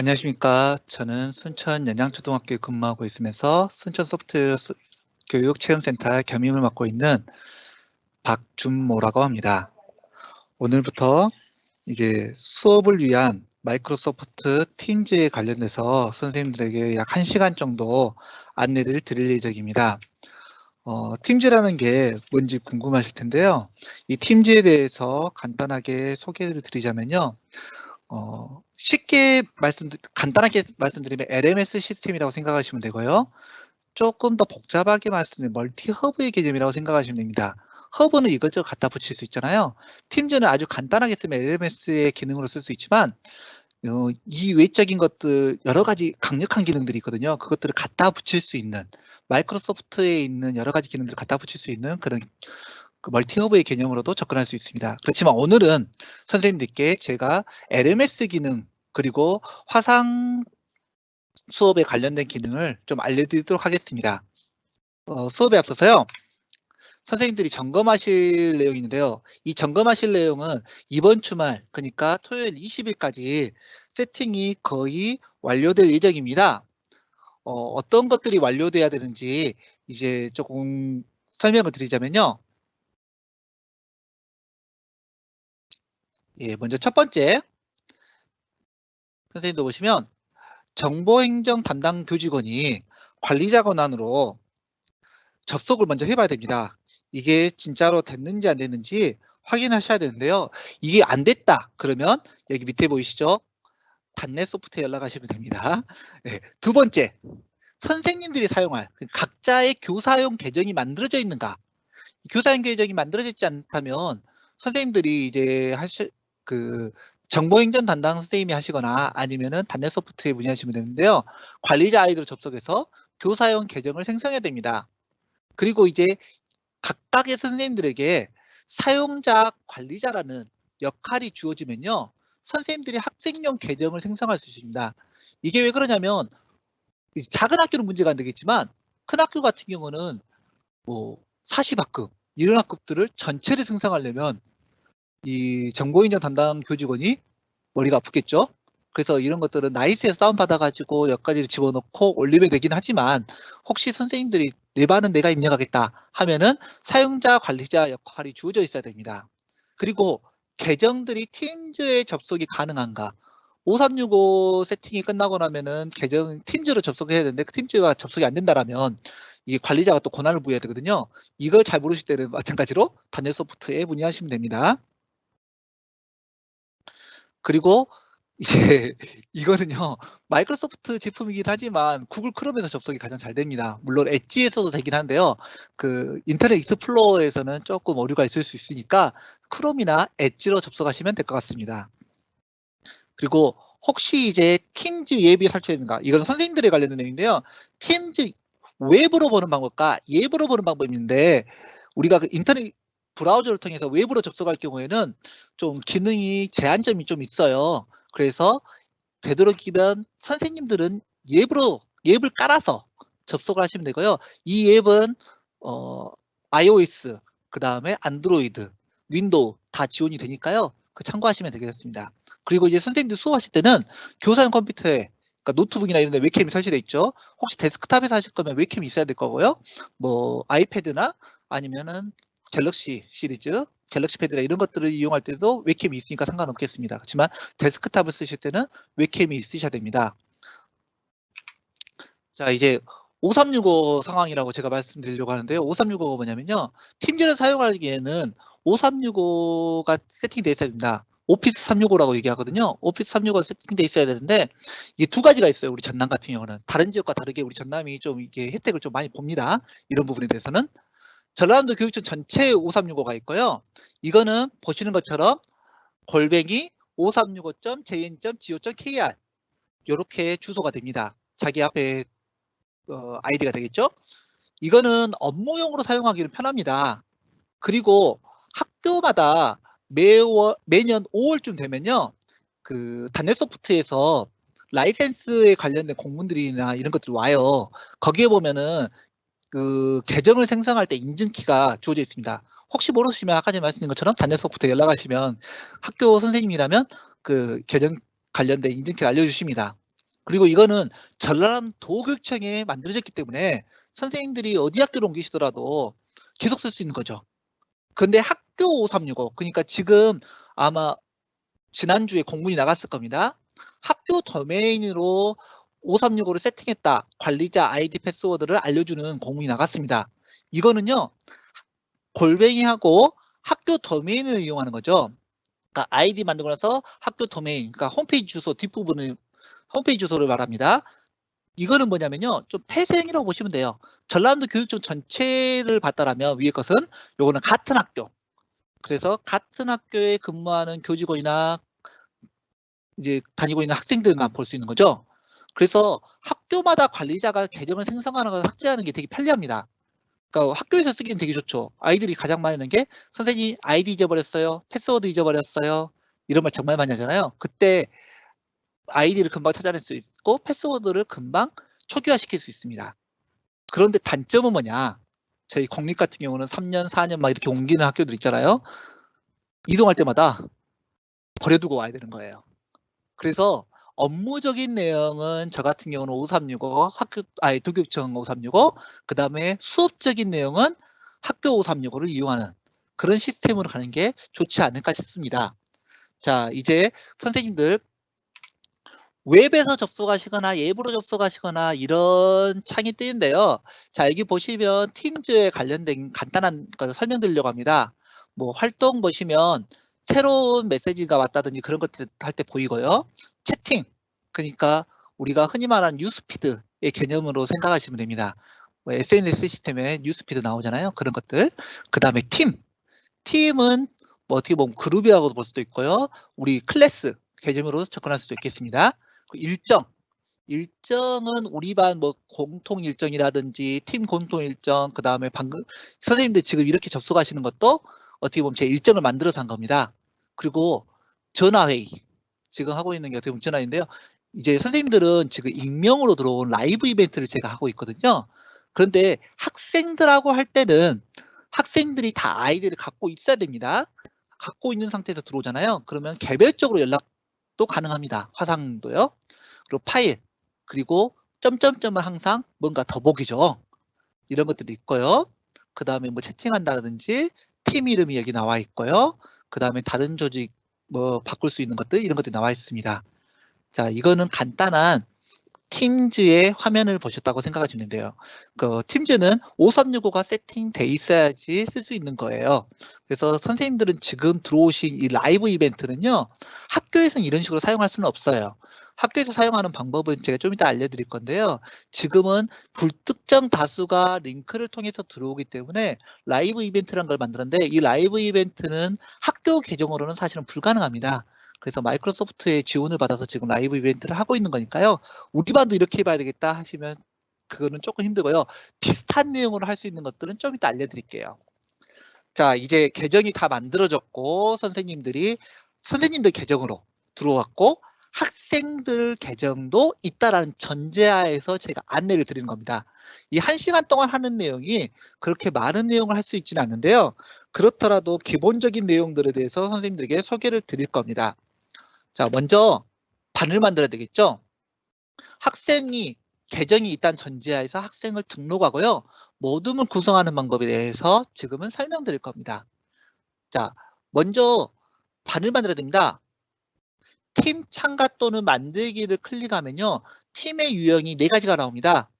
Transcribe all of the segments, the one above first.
안녕하십니까. 저는 순천 연양초등학교에 근무하고 있으면서 순천 소프트웨어 교육체험센터 겸임을 맡고 있는 박준모라고 합니다. 오늘부터 이제 수업을 위한 마이크로소프트 팀즈에 관련돼서 선생님들에게 약 1시간 정도 안내를 드릴 예정입니다. 팀즈라는 게 뭔지 궁금하실 텐데요. 이 팀즈에 대해서 간단하게 소개를 드리자면요. 간단하게 말씀드리면 LMS 시스템이라고 생각하시면 되고요. 조금 더 복잡하게 말씀드리면 멀티 허브의 개념이라고 생각하시면 됩니다. 허브는 이것저것 갖다 붙일 수 있잖아요. 팀즈는 아주 간단하게 쓰면 LMS의 기능으로 쓸 수 있지만 이 외적인 것들 여러 가지 강력한 기능들이 있거든요. 그것들을 갖다 붙일 수 있는 마이크로소프트에 있는 여러 가지 기능들을 갖다 붙일 수 있는 그런 그 멀티허브의 개념으로도 접근할 수 있습니다. 그렇지만 오늘은 선생님들께 제가 LMS 기능 그리고 화상 수업에 관련된 기능을 좀 알려드리도록 하겠습니다. 수업에 앞서서요. 선생님들이 점검하실 내용이 있는데요. 이 점검하실 내용은 이번 주말, 그러니까 토요일 20일까지 세팅이 거의 완료될 예정입니다. 어떤 것들이 완료돼야 되는지 이제 조금 설명을 드리자면요. 예, 먼저 첫 번째, 선생님도 보시면 정보행정 담당 교직원이 관리자 권한으로 접속을 먼저 해봐야 됩니다. 이게 진짜로 됐는지 안 됐는지 확인하셔야 되는데요. 이게 안 됐다 그러면 여기 밑에 보이시죠? 단넷 소프트에 연락하시면 됩니다. 네, 두 번째, 선생님들이 사용할 각자의 교사용 계정이 만들어져 있는가? 교사용 계정이 만들어져 있지 않다면 선생님들이 이제 정보행정 담당 선생님이 하시거나 아니면은 단넷 소프트에 문의하시면 되는데요. 관리자 아이디로 접속해서 교사용 계정을 생성해야 됩니다. 그리고 이제 각각의 선생님들에게 사용자 관리자라는 역할이 주어지면요. 선생님들이 학생용 계정을 생성할 수 있습니다. 이게 왜 그러냐면 작은 학교는 문제가 안 되겠지만 큰 학교 같은 경우는 뭐 사시학급 이런 학급들을 전체를 생성하려면 이 정보인정 담당 교직원이 머리가 아프겠죠. 그래서 이런 것들은 나이스에서 다운받아가지고 몇 가지를 집어넣고 올리면 되긴 하지만 혹시 선생님들이 내 반은 내가 입력하겠다 하면은 사용자 관리자 역할이 주어져 있어야 됩니다. 그리고 계정들이 팀즈에 접속이 가능한가? 5365 세팅이 끝나고 나면은 계정 팀즈로 접속해야 되는데 그 팀즈가 접속이 안 된다라면 이게 관리자가 또 권한을 부여해야 되거든요. 이걸 잘 모르실 때는 마찬가지로 단일 소프트에 문의하시면 됩니다. 그리고 이제 이거는요. 마이크로소프트 제품이긴 하지만 구글 크롬에서 접속이 가장 잘 됩니다. 물론 엣지에서도 되긴 한데요. 그 인터넷 익스플로러에서는 조금 오류가 있을 수 있으니까 크롬이나 엣지로 접속하시면 될 것 같습니다. 그리고 혹시 이제 팀즈 앱이 설치되는가? 이건 선생님들에 관련된 내용인데요. 팀즈 웹으로 보는 방법과 앱으로 보는 방법이 있는데 우리가 그 인터넷 브라우저를 통해서 웹으로 접속할 경우에는 좀 기능이 제한점이 좀 있어요. 그래서 되도록이면 선생님들은 앱을 깔아서 접속을 하시면 되고요. 이 앱은 iOS, 그 다음에 안드로이드, 윈도우 다 지원이 되니까요. 그 참고하시면 되겠습니다. 그리고 이제 선생님들 수업하실 때는 교사용 컴퓨터에 그러니까 노트북이나 이런 데 웹캠이 설치되어 있죠. 혹시 데스크탑에서 하실 거면 웹캠이 있어야 될 거고요. 뭐 아이패드나 아니면은 갤럭시 시리즈, 갤럭시 패드나 이런 것들을 이용할 때도 웹캠이 있으니까 상관없겠습니다. 그렇지만 데스크탑을 쓰실 때는 웹캠이 있으셔야 됩니다. 자, 이제 5365 상황이라고 제가 말씀드리려고 하는데요. 5365가 뭐냐면요. 팀즈를 사용하기에는 5365가 세팅되어 있어야 됩니다. 오피스 365라고 얘기하거든요. 오피스 365가 세팅되어 있어야 되는데 이게 두 가지가 있어요. 우리 전남 같은 경우는. 다른 지역과 다르게 우리 전남이 좀 이게 혜택을 좀 많이 봅니다. 이런 부분에 대해서는. 전라남도 교육청 전체에 5365가 있고요. 이거는 보시는 것처럼 골뱅이 5365.jn.go.kr 이렇게 주소가 됩니다. 자기 앞에 아이디가 되겠죠? 이거는 업무용으로 사용하기는 편합니다. 그리고 학교마다 매년 5월쯤 되면요. 그 단넷 소프트에서 라이센스에 관련된 공문들이나 이런 것들이 와요. 거기에 보면은 그 계정을 생성할 때 인증키가 주어져 있습니다. 혹시 모르시면 아까 전에 말씀드린 것처럼 단넷 소프트에 연락하시면 학교 선생님이라면 그 계정 관련된 인증키를 알려주십니다. 그리고 이거는 전라남도교육청에 만들어졌기 때문에 선생님들이 어디 학교로 옮기시더라도 계속 쓸 수 있는 거죠. 근데 학교 5365, 그러니까 지금 아마 지난주에 공문이 나갔을 겁니다. 학교 도메인으로 5365를 세팅했다. 관리자 아이디 패스워드를 알려주는 공문이 나갔습니다. 이거는요, 골뱅이하고 학교 도메인을 이용하는 거죠. 그러니까 아이디 만들고 나서 학교 도메인, 그러니까 홈페이지 주소 뒷부분을 홈페이지 주소를 말합니다. 이거는 뭐냐면요, 좀 폐쇄행위라고 보시면 돼요. 전라남도 교육청 전체를 봤다라면 위에 것은 요거는 같은 학교. 그래서 같은 학교에 근무하는 교직원이나 이제 다니고 있는 학생들만 볼 수 있는 거죠. 그래서 학교마다 관리자가 계정을 생성하는 걸 삭제하는 게 되게 편리합니다. 그러니까 학교에서 쓰기는 되게 좋죠. 아이들이 가장 많이 하는 게 선생님 아이디 잊어버렸어요. 패스워드 잊어버렸어요. 이런 말 정말 많이 하잖아요. 그때 아이디를 금방 찾아낼 수 있고 패스워드를 금방 초기화시킬 수 있습니다. 그런데 단점은 뭐냐? 저희 공립 같은 경우는 3년, 4년 막 이렇게 옮기는 학교들 있잖아요. 이동할 때마다 버려두고 와야 되는 거예요. 그래서 업무적인 내용은 저 같은 경우는 5365, 도교육청 5365, 그 다음에 수업적인 내용은 학교 5365를 이용하는 그런 시스템으로 가는 게 좋지 않을까 싶습니다. 자, 이제 선생님들 웹에서 접속하시거나 앱으로 접속하시거나 이런 창이 뜨는데요. 자, 여기 보시면 팀즈에 관련된 간단한 걸 설명드리려고 합니다. 뭐 활동 보시면 새로운 메시지가 왔다든지 그런 것들 할 때 보이고요. 채팅, 그러니까 우리가 흔히 말하는 뉴스피드의 개념으로 생각하시면 됩니다. 뭐 SNS 시스템에 뉴스피드 나오잖아요. 그런 것들. 그 다음에 팀은 뭐 어떻게 보면 그룹이라고도 볼 수도 있고요. 우리 클래스 개념으로 접근할 수도 있겠습니다. 일정은 우리 반 뭐 공통 일정이라든지 팀 공통 일정, 그 다음에 방금 선생님들 지금 이렇게 접속하시는 것도 어떻게 보면 제 일정을 만들어서 한 겁니다. 그리고 전화회의, 지금 하고 있는 게 어떻게 보면 전화인데요. 이제 선생님들은 지금 익명으로 들어온 라이브 이벤트를 제가 하고 있거든요. 그런데 학생들하고 할 때는 학생들이 다 아이디를 갖고 있어야 됩니다. 갖고 있는 상태에서 들어오잖아요. 그러면 개별적으로 연락도 가능합니다. 화상도요. 그리고 파일, 그리고 점점점은 항상 뭔가 더보기죠. 이런 것들이 있고요. 그 다음에 뭐 채팅한다든지 팀 이름이 여기 나와 있고요. 그 다음에 다른 조직 뭐 바꿀 수 있는 것들, 이런 것들이 나와 있습니다. 자, 이거는 간단한 팀즈의 화면을 보셨다고 생각하시면 돼요. 그 팀즈는 5365가 세팅돼 있어야지 쓸 수 있는 거예요. 그래서 선생님들은 지금 들어오신 이 라이브 이벤트는요, 학교에서는 이런 식으로 사용할 수는 없어요. 학교에서 사용하는 방법은 제가 좀 이따 알려드릴 건데요. 지금은 불특정 다수가 링크를 통해서 들어오기 때문에 라이브 이벤트라는 걸 만들었는데, 이 라이브 이벤트는 학교 계정으로는 사실은 불가능합니다. 그래서 마이크로소프트의 지원을 받아서 지금 라이브 이벤트를 하고 있는 거니까요. 우리 반도 이렇게 해봐야 되겠다 하시면 그거는 조금 힘들고요. 비슷한 내용으로 할 수 있는 것들은 좀 이따 알려드릴게요. 자, 이제 계정이 다 만들어졌고 선생님들 계정으로 들어왔고 학생들 계정도 있다라는 전제하에서 제가 안내를 드리는 겁니다. 이 1시간 동안 하는 내용이 그렇게 많은 내용을 할 수 있지는 않는데요. 그렇더라도 기본적인 내용들에 대해서 선생님들에게 소개를 드릴 겁니다. 자, 먼저 반을 만들어야 되겠죠. 학생이 계정이 있다는 전제하에서 학생을 등록하고요. 모둠을 구성하는 방법에 대해서 지금은 설명드릴 겁니다. 자, 먼저 반을 만들어야 됩니다. 팀 참가 또는 만들기를 클릭하면요. 팀의 유형이 4가지가 나옵니다.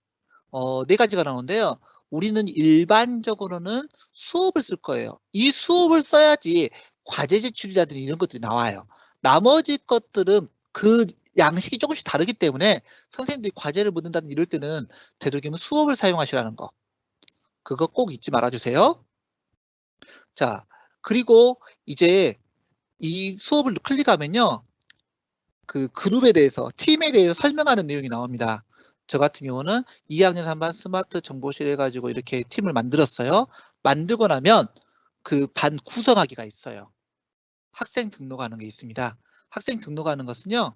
4가지가 나오는데요. 우리는 일반적으로는 수업을 쓸 거예요. 이 수업을 써야지 과제 제출이라든지 이런 것들이 나와요. 나머지 것들은 그 양식이 조금씩 다르기 때문에 선생님들이 과제를 묻는다든 이럴 때는 되도록이면 수업을 사용하시라는 거. 그거 꼭 잊지 말아주세요. 자, 그리고 이제 이 수업을 클릭하면요. 그 그룹에 대해서, 팀에 대해서 설명하는 내용이 나옵니다. 저 같은 경우는 2학년 3반 스마트 정보실 해가지고 이렇게 팀을 만들었어요. 만들고 나면 그 반 구성하기가 있어요. 학생 등록하는 게 있습니다. 학생 등록하는 것은요.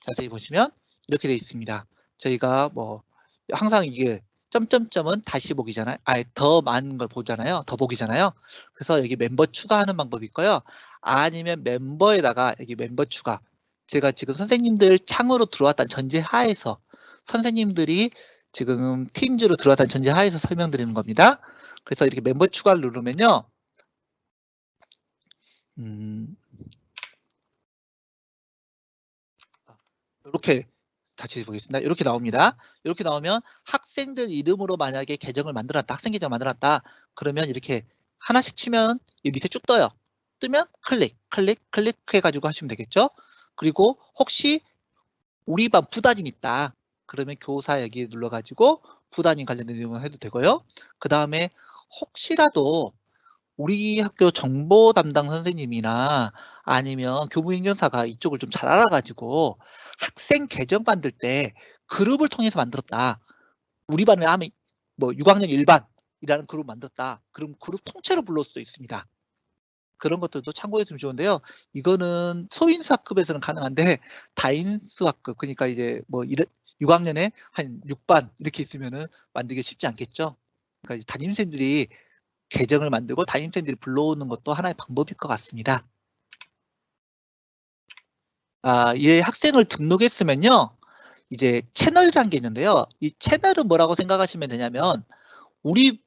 자세히 보시면 이렇게 되어 있습니다. 저희가 뭐 항상 이게 점점점은 다시 보기잖아요. 더 많은 걸 보잖아요. 더 보기잖아요. 그래서 여기 멤버 추가하는 방법이 있고요. 아니면 멤버에다가 여기 멤버 추가. 제가 지금 선생님들 창으로 들어왔다는 전제 하에서 선생님들이 지금 팀즈로 들어왔다는 전제 하에서 설명드리는 겁니다. 그래서 이렇게 멤버 추가를 누르면요. 이렇게 다시 보겠습니다. 이렇게 나옵니다. 이렇게 나오면 학생들 이름으로 만약에 계정을 만들었다, 학생 계정 만들었다, 그러면 이렇게 하나씩 치면 이 밑에 쭉 떠요. 뜨면 클릭, 클릭, 클릭 해가지고 하시면 되겠죠. 그리고 혹시 우리 반 부단임 있다. 그러면 교사 여기 눌러가지고 부단임 관련된 내용을 해도 되고요. 그 다음에 혹시라도 우리 학교 정보 담당 선생님이나 아니면 교무행정사가 이쪽을 좀 잘 알아가지고 학생 계정 만들 때 그룹을 통해서 만들었다. 우리 반에 하면 뭐 6학년 1반이라는 그룹 만들었다. 그럼 그룹 통째로 불러올 수도 있습니다. 그런 것들도 참고했으면 좋은데요. 이거는 소인수학급에서는 가능한데 다인수학급, 그러니까 이제 뭐 6학년에 한 6반 이렇게 있으면은 만들기 쉽지 않겠죠. 그러니까 담임생들이 계정을 만들고 담임생들이 불러오는 것도 하나의 방법일 것 같습니다. 이 학생을 등록했으면요. 이제 채널이라는 게 있는데요. 이 채널은 뭐라고 생각하시면 되냐면 우리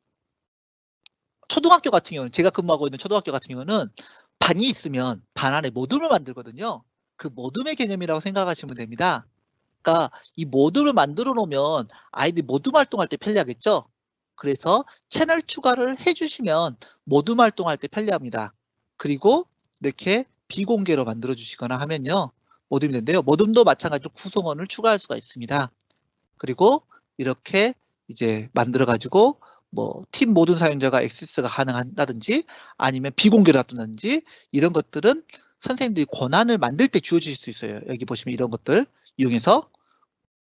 초등학교 같은 경우는 제가 근무하고 있는 초등학교 같은 경우는 반이 있으면 반 안에 모듈을 만들거든요. 그 모듈의 개념이라고 생각하시면 됩니다. 그러니까 이 모듈을 만들어 놓으면 아이들이 모듈 활동할 때 편리하겠죠. 그래서 채널 추가를 해주시면 모듈 활동할 때 편리합니다. 그리고 이렇게 비공개로 만들어 주시거나 하면요. 모듈이 되는데요. 모듈도 마찬가지로 구성원을 추가할 수가 있습니다. 그리고 이렇게 이제 만들어 가지고 뭐 팀 모든 사용자가 액세스가 가능하다든지 아니면 비공개로 놔둔다든지 이런 것들은 선생님들이 권한을 만들 때 주어질 수 있어요. 여기 보시면 이런 것들 이용해서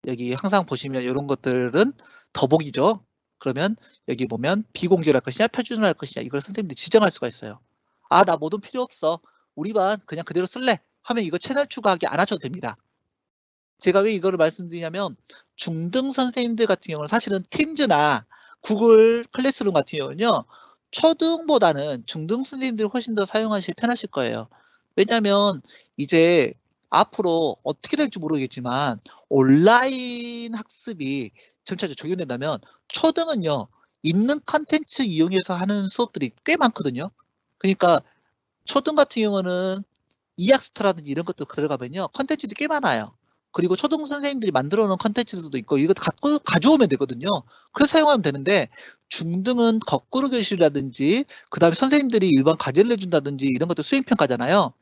여기 항상 보시면 이런 것들은 더보기죠. 그러면 여기 보면 비공개로 할 것이냐 표준으로 할 것이냐 이걸 선생님들이 지정할 수가 있어요. 나 모든 필요 없어. 우리 반 그냥 그대로 쓸래. 하면 이거 채널 추가하기 안 하셔도 됩니다. 제가 왜 이거를 말씀드리냐면 중등 선생님들 같은 경우는 사실은 팀즈나 구글 클래스룸 같은 경우는요. 초등보다는 중등 선생님들이 훨씬 더 사용하시 편하실 거예요. 왜냐하면 이제 앞으로 어떻게 될지 모르겠지만 온라인 학습이 점차 적용된다면 초등은요. 있는 컨텐츠 이용해서 하는 수업들이 꽤 많거든요. 그러니까 초등 같은 경우는 이학스토라든지 이런 것도 들어가면요. 컨텐츠도 꽤 많아요. 그리고 초등 선생님들이 만들어 놓은 컨텐츠도 있고 이거 가져오면 되거든요. 그래서 사용하면 되는데 중등은 거꾸로 교실이라든지 그 다음에 선생님들이 일반 과제를 내준다든지 이런 것도 수행평가잖아요.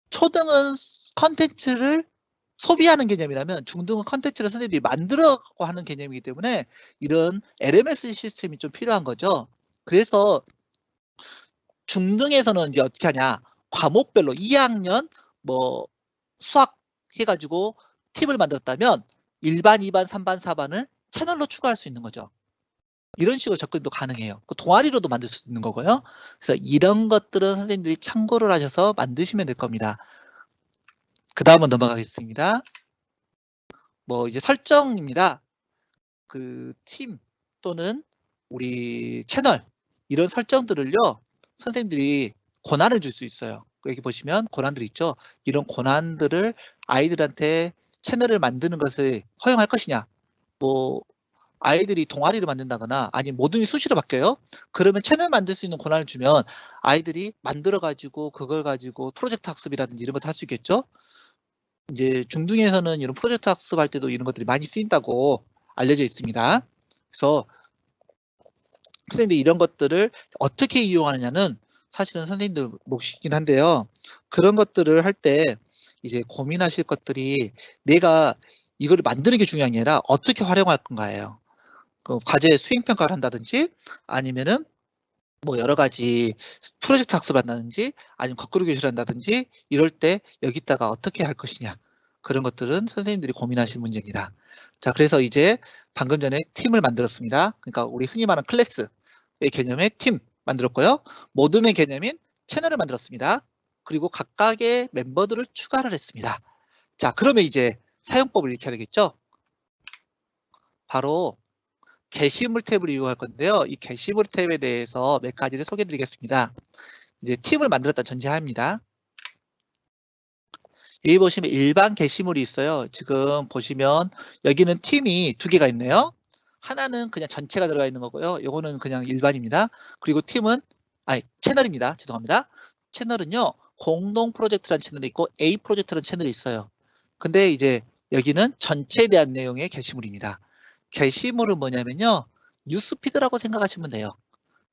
초등은 컨텐츠를 소비하는 개념이라면 중등은 컨텐츠를 선생님들이 만들어가고 하는 개념이기 때문에 이런 LMS 시스템이 좀 필요한 거죠. 그래서 중등에서는 이제 어떻게 하냐. 과목별로 2학년 뭐 수학 해가지고 팁을 만들었다면 1반, 2반, 3반, 4반을 채널로 추가할 수 있는 거죠. 이런 식으로 접근도 가능해요. 그 동아리로도 만들 수 있는 거고요. 그래서 이런 것들은 선생님들이 참고를 하셔서 만드시면 될 겁니다. 그 다음은 넘어가겠습니다. 뭐 이제 설정입니다. 그 팀 또는 우리 채널 이런 설정들을요. 선생님들이 권한을 줄 수 있어요. 여기 보시면 권한들이 있죠. 이런 권한들을 아이들한테 채널을 만드는 것을 허용할 것이냐. 뭐 아이들이 동아리를 만든다거나 아니면 모든이 수시로 바뀌어요. 그러면 채널 만들 수 있는 권한을 주면 아이들이 만들어 가지고 그걸 가지고 프로젝트 학습이라든지 이런 것을 할 수 있겠죠. 이제 중등에서는 이런 프로젝트 학습할 때도 이런 것들이 많이 쓰인다고 알려져 있습니다. 그래서 선생님들이 이런 것들을 어떻게 이용하느냐는 사실은 선생님들 몫이긴 한데요. 그런 것들을 할 때 이제 고민하실 것들이 내가 이거를 만드는 게 중요한 게 아니라 어떻게 활용할 건가예요. 그 과제 수행평가를 한다든지 아니면은 뭐 여러 가지 프로젝트 학습한다든지 아니면 거꾸로 교실한다든지 이럴 때 여기다가 어떻게 할 것이냐. 그런 것들은 선생님들이 고민하실 문제입니다. 자, 그래서 이제 방금 전에 팀을 만들었습니다. 그러니까 우리 흔히 말하는 클래스의 개념의 팀 만들었고요. 모둠의 개념인 채널을 만들었습니다. 그리고 각각의 멤버들을 추가를 했습니다. 자, 그러면 이제 사용법을 이렇게 하겠죠. 바로 게시물 탭을 이용할 건데요. 이 게시물 탭에 대해서 몇 가지를 소개해 드리겠습니다. 이제 팀을 만들었다 전제합니다. 여기 보시면 일반 게시물이 있어요. 지금 보시면 여기는 팀이 두 개가 있네요. 하나는 그냥 전체가 들어가 있는 거고요. 요거는 그냥 일반입니다. 그리고 팀은 채널입니다. 죄송합니다. 채널은요. 공동 프로젝트라는 채널이 있고 A 프로젝트라는 채널이 있어요. 근데 이제 여기는 전체에 대한 내용의 게시물입니다. 게시물은 뭐냐면요. 뉴스피드라고 생각하시면 돼요.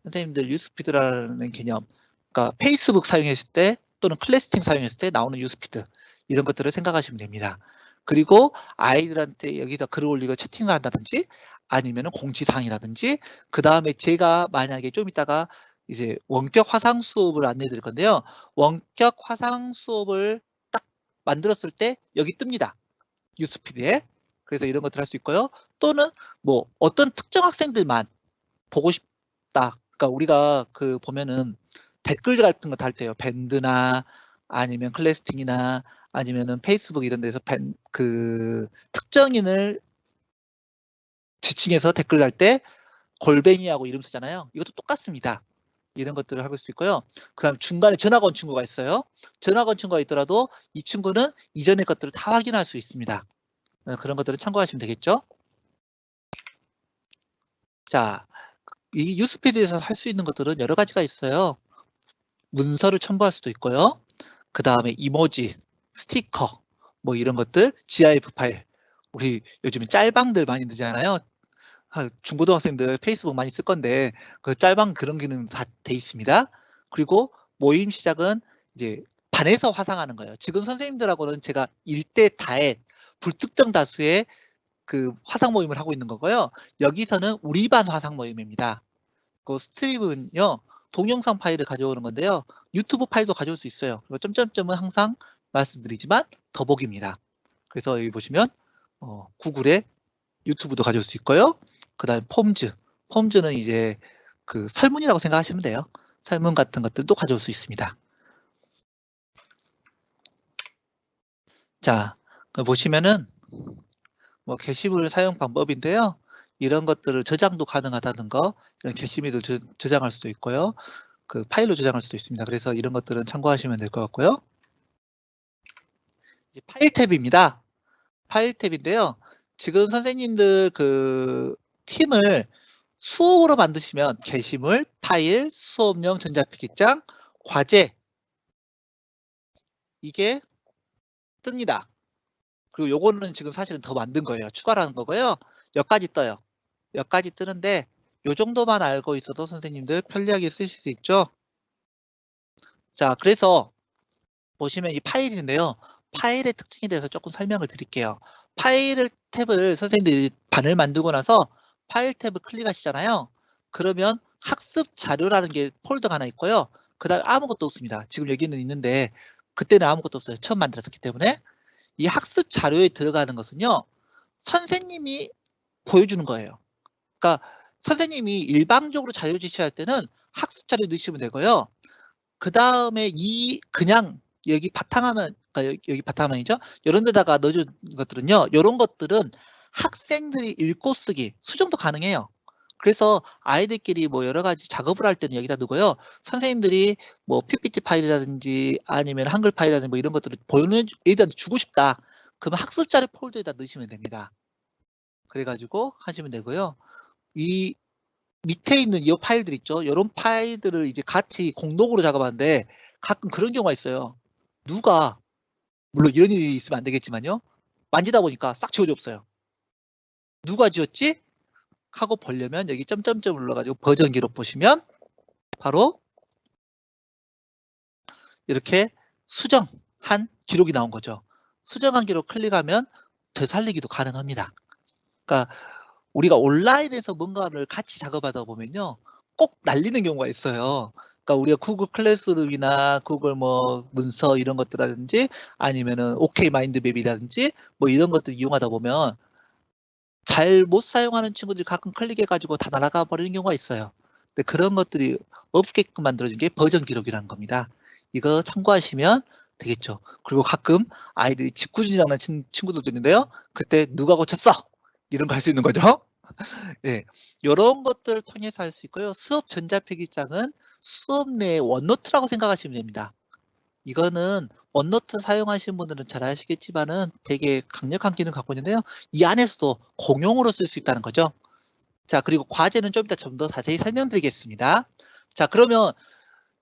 선생님들 뉴스피드라는 개념, 그러니까 페이스북 사용했을 때 또는 클래스팅 사용했을 때 나오는 뉴스피드, 이런 것들을 생각하시면 됩니다. 그리고 아이들한테 여기다 글을 올리고 채팅을 한다든지 아니면 공지사항이라든지, 그 다음에 제가 만약에 좀 이따가 이제 원격 화상 수업을 안내해 드릴 건데요. 원격 화상 수업을 딱 만들었을 때 여기 뜹니다. 뉴스피드에. 그래서 이런 것들 할 수 있고요. 또는 뭐 어떤 특정 학생들만 보고 싶다. 그러니까 우리가 그 보면은 댓글 같은 거 달 때요. 밴드나 아니면 클래스팅이나 아니면은 페이스북 이런 데서 그 특정인을 지칭해서 댓글 달 때 골뱅이하고 이름 쓰잖아요. 이것도 똑같습니다. 이런 것들을 할 수 있고요. 그 다음 중간에 전화 건 친구가 있어요. 전화 건 친구가 있더라도 이 친구는 이전의 것들을 다 확인할 수 있습니다. 그런 것들을 참고하시면 되겠죠. 자, 이 뉴스피드에서 할 수 있는 것들은 여러 가지가 있어요. 문서를 첨부할 수도 있고요. 그 다음에 이모지, 스티커, 뭐 이런 것들, GIF 파일. 우리 요즘에 짤방들 많이 넣잖아요. 중고등학생들 페이스북 많이 쓸 건데 그 짤방 그런 기능 다 돼 있습니다. 그리고 모임 시작은 이제 반에서 화상하는 거예요. 지금 선생님들하고는 제가 1대 다에 불특정 다수의 그 화상 모임을 하고 있는 거고요. 여기서는 우리 반 화상 모임입니다. 그 스트림은요, 동영상 파일을 가져오는 건데요. 유튜브 파일도 가져올 수 있어요. 그리고 점점점은 항상 말씀드리지만 더보기입니다. 그래서 여기 보시면 구글에 유튜브도 가져올 수 있고요. 그 다음에 폼즈는 이제 그 설문이라고 생각하시면 돼요. 설문 같은 것들도 가져올 수 있습니다. 자, 보시면은 뭐 게시물 사용 방법인데요. 이런 것들을 저장도 가능하다는 거, 이런 게시물도 저장할 수도 있고요. 그 파일로 저장할 수도 있습니다. 그래서 이런 것들은 참고하시면 될 것 같고요. 파일 탭입니다. 파일 탭인데요. 지금 선생님들 그 팀을 수업으로 만드시면 게시물, 파일, 수업용 전자필기장, 과제, 이게 뜹니다. 그리고 요거는 지금 사실은 더 만든 거예요. 추가라는 거고요. 여기까지 떠요. 여기까지 뜨는데 요 정도만 알고 있어도 선생님들 편리하게 쓰실 수 있죠. 자, 그래서 보시면 이 파일인데요. 파일의 특징에 대해서 조금 설명을 드릴게요. 파일 탭을 선생님들이 반을 만들고 나서 파일 탭을 클릭하시잖아요. 그러면 학습 자료라는 게 폴더가 하나 있고요. 그 다음에 아무것도 없습니다. 지금 여기는 있는데 그때는 아무것도 없어요. 처음 만들었기 때문에. 이 학습 자료에 들어가는 것은요. 선생님이 보여주는 거예요. 그러니까 선생님이 일방적으로 자료 제시할 때는 학습 자료 넣으시면 되고요. 그 다음에 그냥 여기 바탕화면, 그러니까 여기 바탕화면이죠. 이런 데다가 넣어준 것들은요. 이런 것들은 학생들이 읽고 쓰기, 수정도 가능해요. 그래서 아이들끼리 뭐 여러 가지 작업을 할 때는 여기다 두고요. 선생님들이 뭐 PPT 파일이라든지 아니면 한글 파일이라든지 뭐 이런 것들을 애들한테 주고 싶다. 그러면 학습 자료 폴더에다 넣으시면 됩니다. 그래가지고 하시면 되고요. 이 밑에 있는 이 파일들 있죠. 이런 파일들을 이제 같이 공동으로 작업하는데 가끔 그런 경우가 있어요. 누가, 물론 이런 일이 있으면 안 되겠지만요. 만지다 보니까 싹 지워져 없어요. 누가 지웠지? 하고 보려면 여기 점점점 눌러가지고 버전 기록 보시면 바로 이렇게 수정한 기록이 나온 거죠. 수정한 기록 클릭하면 되살리기도 가능합니다. 그러니까 우리가 온라인에서 뭔가를 같이 작업하다 보면요. 꼭 날리는 경우가 있어요. 그러니까 우리가 구글 클래스룸이나 구글 뭐 문서 이런 것들이라든지 아니면은 OK 마인드맵이라든지 뭐 이런 것들 이용하다 보면 잘 못 사용하는 친구들이 가끔 클릭해가지고 다 날아가 버리는 경우가 있어요. 근데 그런 것들이 없게끔 만들어진 게 버전 기록이라는 겁니다. 이거 참고하시면 되겠죠. 그리고 가끔 아이들이 짓궂은 장난친 친구들도 있는데요. 그때 누가 고쳤어? 이런 거 할 수 있는 거죠. 네, 이런 것들을 통해서 할 수 있고요. 수업 전자필기장은 수업 내 원노트라고 생각하시면 됩니다. 이거는 원노트 사용하시는 분들은 잘 아시겠지만은 되게 강력한 기능 갖고 있는데요. 이 안에서도 공용으로 쓸 수 있다는 거죠. 자, 그리고 과제는 좀 이따 좀 더 자세히 설명드리겠습니다. 자, 그러면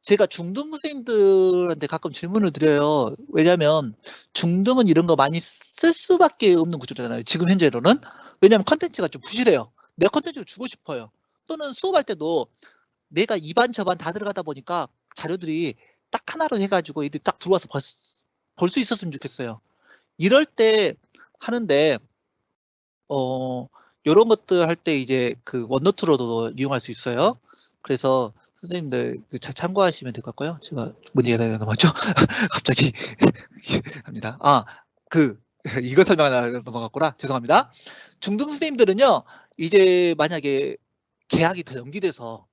제가 중등생들한테 가끔 질문을 드려요. 왜냐면 중등은 이런 거 많이 쓸 수밖에 없는 구조잖아요. 지금 현재로는. 왜냐면 컨텐츠가 좀 부실해요. 내 컨텐츠를 주고 싶어요. 또는 수업할 때도 내가 이 반 저 반 다 들어가다 보니까 자료들이 딱 하나로 해가지고 애들이 딱 들어와서 볼 수 있었으면 좋겠어요. 이럴 때 하는데 요런 것들 할 때 이제 그 원노트로도 이용할 수 있어요. 그래서 선생님들 잘 참고하시면 될 것 같고요. 제가 뭔 얘기가 넘어갔죠? 갑자기 합니다. 이거 설명하려고 넘어갔구나. 죄송합니다. 중등 선생님들은요, 이제 만약에 계약이 더 연기돼서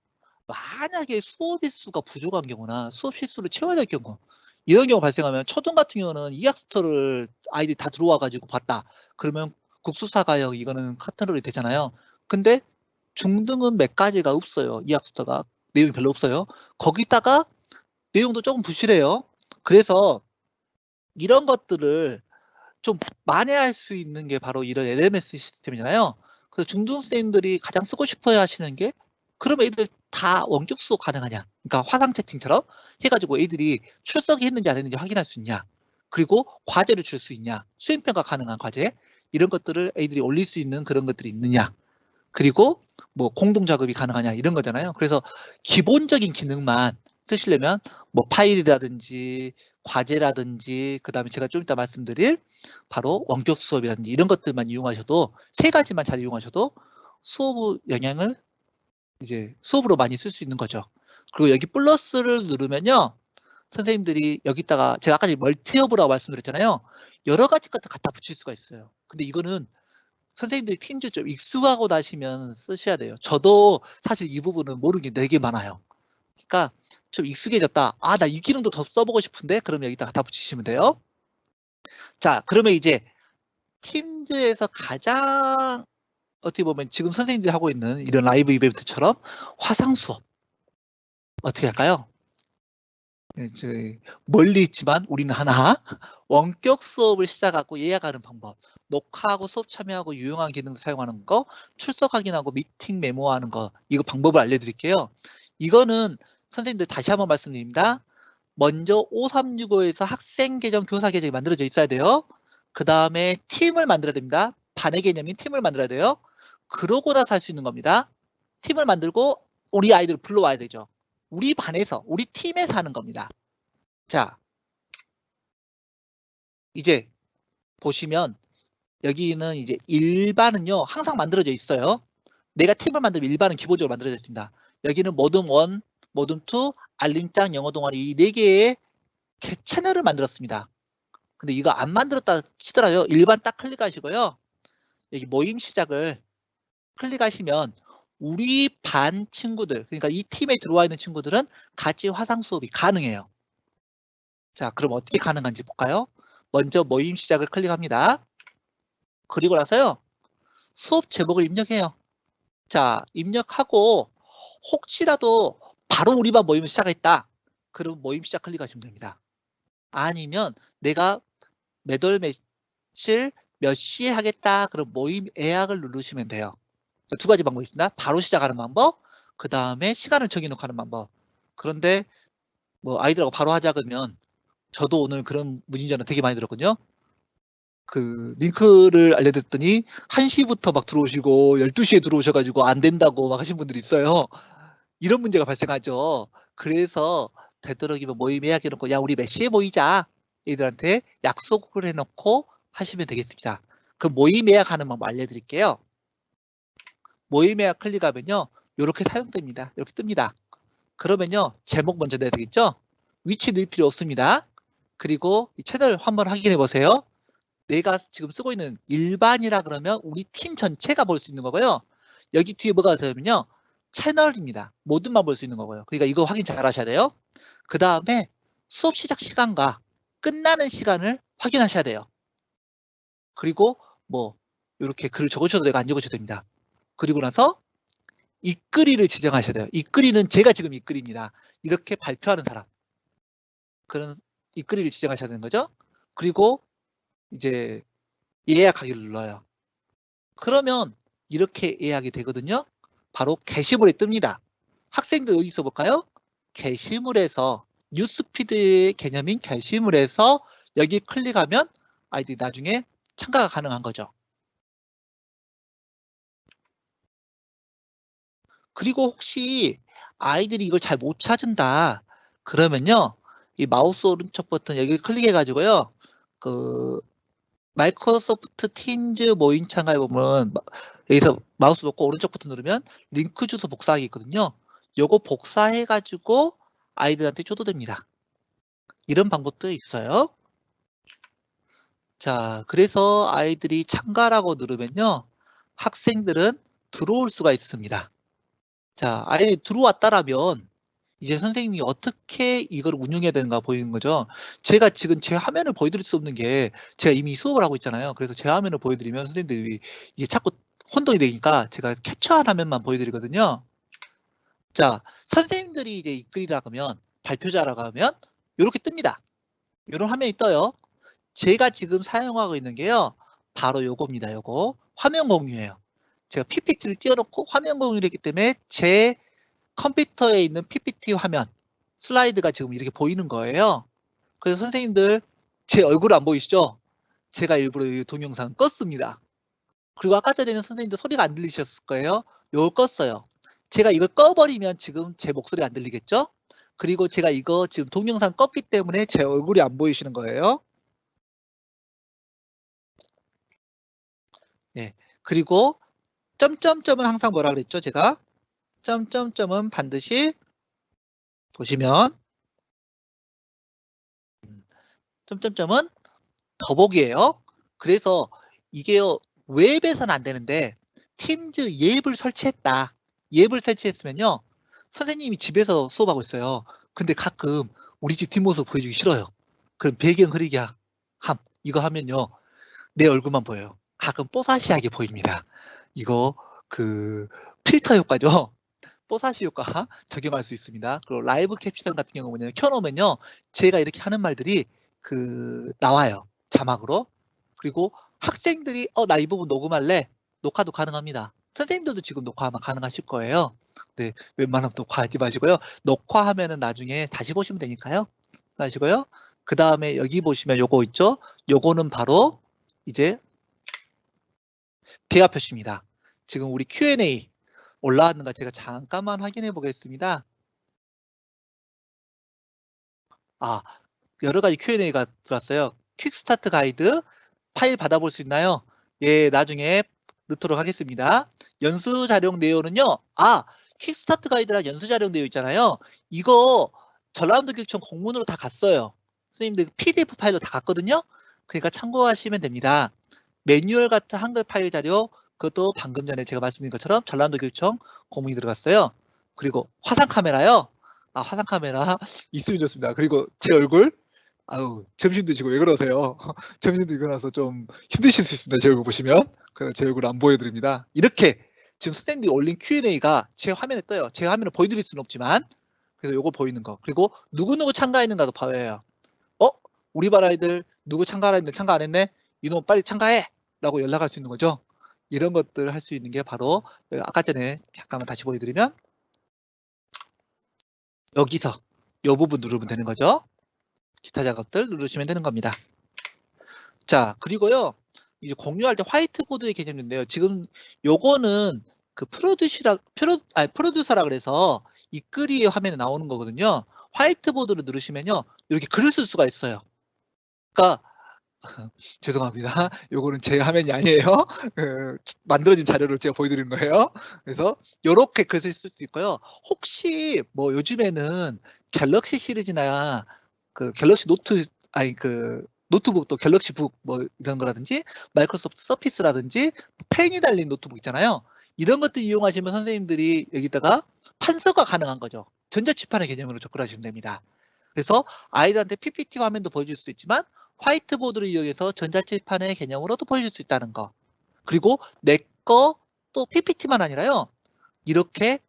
만약에 수업 일수가 부족한 경우나 수업 실수를 채워야 될 경우, 이런 경우 발생하면 초등 같은 경우는 이학스터를 아이들이 다 들어와 가지고 봤다. 그러면 국수사가형 이거는 카테고리 되잖아요. 근데 중등은 몇 가지가 없어요. 이학스터가 내용이 별로 없어요. 거기다가 내용도 조금 부실해요. 그래서 이런 것들을 좀 만회할 수 있는 게 바로 이런 LMS 시스템이잖아요. 그래서 중등생들이 가장 쓰고 싶어 하시는 게, 그럼 애들 다 원격 수업 가능하냐? 그러니까 화상 채팅처럼 해가지고 애들이 출석이 했는지 안 했는지 확인할 수 있냐? 그리고 과제를 줄 수 있냐? 수행평가 가능한 과제? 이런 것들을 애들이 올릴 수 있는 그런 것들이 있느냐? 그리고 뭐 공동 작업이 가능하냐? 이런 거잖아요. 그래서 기본적인 기능만 쓰시려면 뭐 파일이라든지 과제라든지 그다음에 제가 좀 이따 말씀드릴 바로 원격 수업이라든지 이런 것들만 이용하셔도, 세 가지만 잘 이용하셔도 수업 영향을 이제 수업으로 많이 쓸 수 있는 거죠. 그리고 여기 플러스를 누르면요, 선생님들이 여기다가 제가 아까 멀티허브라고 말씀드렸잖아요. 여러 가지 것들 갖다 붙일 수가 있어요. 근데 이거는 선생님들이 팀즈 좀 익숙하고 나시면 쓰셔야 돼요. 저도 사실 이 부분은 모르는 게 되게 많아요. 그러니까 좀 익숙해졌다. 아, 나 이 기능도 더 써보고 싶은데? 그러면 여기다 갖다 붙이시면 돼요. 자, 그러면 이제 팀즈에서 가장 어떻게 보면 지금 선생님들이 하고 있는 이런 라이브 이벤트처럼 화상 수업 어떻게 할까요? 멀리 있지만 우리는 하나, 원격 수업을 시작하고 예약하는 방법, 녹화하고 수업 참여하고 유용한 기능 사용하는 거, 출석 확인하고 미팅 메모하는 거, 이거 방법을 알려드릴게요. 이거는 선생님들 다시 한번 말씀드립니다. 먼저 5365에서 학생 계정, 교사 계정이 만들어져 있어야 돼요. 그 다음에 팀을 만들어야 됩니다. 반의 개념인 팀을 만들어야 돼요. 그러고 나서 할 수 있는 겁니다. 팀을 만들고 우리 아이들을 불러와야 되죠. 우리 반에서, 우리 팀에서 하는 겁니다. 자, 이제 보시면 여기는 이제 일반은요, 항상 만들어져 있어요. 내가 팀을 만들면 일반은 기본적으로 만들어져 있습니다. 여기는 모듬 1, 모듬 2, 알림장, 영어 동아리 이 4개의 채널을 만들었습니다. 근데 이거 안 만들었다 치더라도 일반 딱 클릭하시고요. 여기 모임 시작을 클릭하시면 우리 반 친구들, 그러니까 이 팀에 들어와 있는 친구들은 같이 화상 수업이 가능해요. 자, 그럼 어떻게 가능한지 볼까요? 먼저 모임 시작을 클릭합니다. 그리고 나서요, 수업 제목을 입력해요. 자, 입력하고 혹시라도 바로 우리 반 모임을 시작했다. 그럼 모임 시작 클릭하시면 됩니다. 아니면 내가 몇 월 며칠 몇 시에 하겠다. 그럼 모임 예약을 누르시면 돼요. 두 가지 방법이 있습니다. 바로 시작하는 방법, 그 다음에 시간을 정해놓고 하는 방법. 그런데 뭐 아이들하고 바로 하자 그러면 저도 오늘 그런 문의 전화 되게 많이 들었거든요. 그 링크를 알려드렸더니 1시부터 막 들어오시고 12시에 들어오셔가지고 안 된다고 막 하신 분들이 있어요. 이런 문제가 발생하죠. 그래서 되도록이면 모임 예약해놓고 야 우리 몇 시에 모이자 얘들한테 약속을 해놓고 하시면 되겠습니다. 그 모임 예약하는 방법 알려드릴게요. 모임 예약 클릭하면요, 이렇게 사용됩니다. 이렇게 뜹니다. 그러면요, 제목 먼저 내야 되겠죠? 위치 넣을 필요 없습니다. 그리고 이 채널 한번 확인해 보세요. 내가 지금 쓰고 있는 일반이라 그러면 우리 팀 전체가 볼 수 있는 거고요. 여기 뒤에 뭐가 되면요, 채널입니다. 모든만 볼 수 있는 거고요. 그러니까 이거 확인 잘 하셔야 돼요. 그 다음에 수업 시작 시간과 끝나는 시간을 확인하셔야 돼요. 그리고 뭐 이렇게 글을 적으셔도 되고 안 적으셔도 됩니다. 그리고 나서 이끌이를 지정하셔야 돼요. 이끌이는 제가 지금 이끌입니다. 이렇게 발표하는 사람. 그런 이 글을 지정하셔야 되는 거죠. 그리고 이제 예약하기를 눌러요. 그러면 이렇게 예약이 되거든요. 바로 게시물에 뜹니다. 학생들 어디서 볼까요? 게시물에서 뉴스피드의 개념인 게시물에서 여기 클릭하면 아이들이 나중에 참가가 가능한 거죠. 그리고 혹시 아이들이 이걸 잘 못 찾은다 그러면요, 이 마우스 오른쪽 버튼 여기 클릭해 가지고요, 그 마이크로소프트 팀즈 모임 참가해 보면 여기서 마우스 놓고 오른쪽 버튼 누르면 링크 주소 복사하기 있거든요. 요거 복사해 가지고 아이들한테 줘도 됩니다. 이런 방법도 있어요. 자, 그래서 아이들이 참가라고 누르면요, 학생들은 들어올 수가 있습니다. 자, 아이들이 들어왔다라면 이제 선생님이 어떻게 이걸 운영해야 되는가 보이는 거죠. 제가 지금 제 화면을 보여드릴 수 없는 게 제가 이미 수업을 하고 있잖아요. 그래서 제 화면을 보여드리면 선생님들이 이게 자꾸 혼동이 되니까 제가 캡처한 화면만 보여드리거든요. 자, 선생님들이 이제 이끌이라고 하면, 발표자라고 하면 이렇게 뜹니다. 이런 화면이 떠요. 제가 지금 사용하고 있는 게요, 바로 요겁니다. 요거 화면 공유예요. 제가 PPT를 띄워놓고 화면 공유를 했기 때문에 제 컴퓨터에 있는 PPT 화면 슬라이드가 지금 이렇게 보이는 거예요. 그래서 선생님들 제 얼굴 안 보이시죠? 제가 일부러 이 동영상 껐습니다. 그리고 아까 전에는 선생님들 소리가 안 들리셨을 거예요. 요걸 껐어요. 제가 이걸 꺼버리면 지금 제 목소리 안 들리겠죠? 그리고 제가 이거 지금 동영상 껐기 때문에 제 얼굴이 안 보이시는 거예요. 네. 그리고 점점점은 항상 뭐라 그랬죠? 제가 점점점은 반드시 보시면 점점점은 더보기예요. 그래서 이게요, 웹에서는 안 되는데 팀즈 앱을 설치했다. 앱을 설치했으면요, 선생님이 집에서 수업하고 있어요. 근데 가끔 우리 집 뒷모습 보여주기 싫어요. 그럼 배경 흐리게 함. 이거 하면요, 내 얼굴만 보여요. 가끔 뽀사시하게 보입니다. 이거 그 필터 효과죠. 뽀사시 효과 적용할 수 있습니다. 그리고 라이브 캡션 같은 경우 뭐냐면 켜놓으면요, 제가 이렇게 하는 말들이 나와요. 자막으로. 그리고 학생들이 나 이 부분 녹음할래. 녹화도 가능합니다. 선생님들도 지금 녹화 아마 가능하실 거예요. 네, 웬만하면 녹화하지 마시고요. 녹화하면은 나중에 다시 보시면 되니까요. 아시고요. 그 다음에 여기 보시면 요거 있죠. 요거는 바로 이제 대화 표시입니다. 지금 우리 Q&A 올라왔는가 제가 잠깐만 확인해 보겠습니다. 아, 여러 가지 Q&A가 들어왔어요. 퀵스타트 가이드 파일 받아볼 수 있나요? 예, 나중에 넣도록 하겠습니다. 연수 자료 내용은요. 퀵스타트 가이드랑 연수 자료 내용 있잖아요. 이거 전라남도 교육청 공문으로 다 갔어요. 선생님들 PDF 파일로 다 갔거든요. 그러니까 참고하시면 됩니다. 매뉴얼 같은 한글 파일 자료, 그것도 방금 전에 제가 말씀드린 것처럼 전라남도 교육청 공문이 들어갔어요. 그리고 화상 카메라요. 화상 카메라 있으면 좋습니다. 그리고 제 얼굴, 점심 드시고 왜 그러세요? 점심 드시고 나서 좀 힘드실 수 있습니다. 제 얼굴 보시면. 그래서 제 얼굴 안 보여드립니다. 이렇게 지금 스탠드에 올린 Q&A가 제 화면에 떠요. 제 화면을 보여드릴 수는 없지만, 그래서 요거 보이는 거. 그리고 누구누구 참가했는가도 보여요. 우리 반 아이들 누구 참가했는데 참가 안 했네? 이놈 빨리 참가해! 라고 연락할 수 있는 거죠. 이런 것들을 할 수 있는 게 바로 아까 전에 잠깐만 다시 보여드리면 여기서 이 부분 누르면 되는 거죠. 기타 작업들 누르시면 되는 겁니다. 자, 그리고요, 이제 공유할 때 화이트보드의 개념인데요. 지금 요거는 그 프로듀서라 그래서 이끌이의 화면에 나오는 거거든요. 화이트보드를 누르시면요, 이렇게 글을 쓸 수가 있어요. 그러니까 죄송합니다. 요거는 제 화면이 아니에요. 만들어진 자료를 제가 보여드리는 거예요. 그래서 요렇게 글을 쓸 수 있고요. 혹시 뭐 요즘에는 갤럭시 시리즈나 그 갤럭시 노트, 노트북도 갤럭시 북 뭐 이런 거라든지 마이크로소프트 서피스라든지 펜이 달린 노트북 있잖아요. 이런 것들 이용하시면 선생님들이 여기다가 판서가 가능한 거죠. 전자칠판의 개념으로 접근하시면 됩니다. 그래서 아이들한테 PPT 화면도 보여줄 수 있지만 화이트보드를 이용해서 전자칠판의 개념으로도 보여줄 수 있다는 거. 그리고 내 거 또 PPT만 아니라요. 이렇게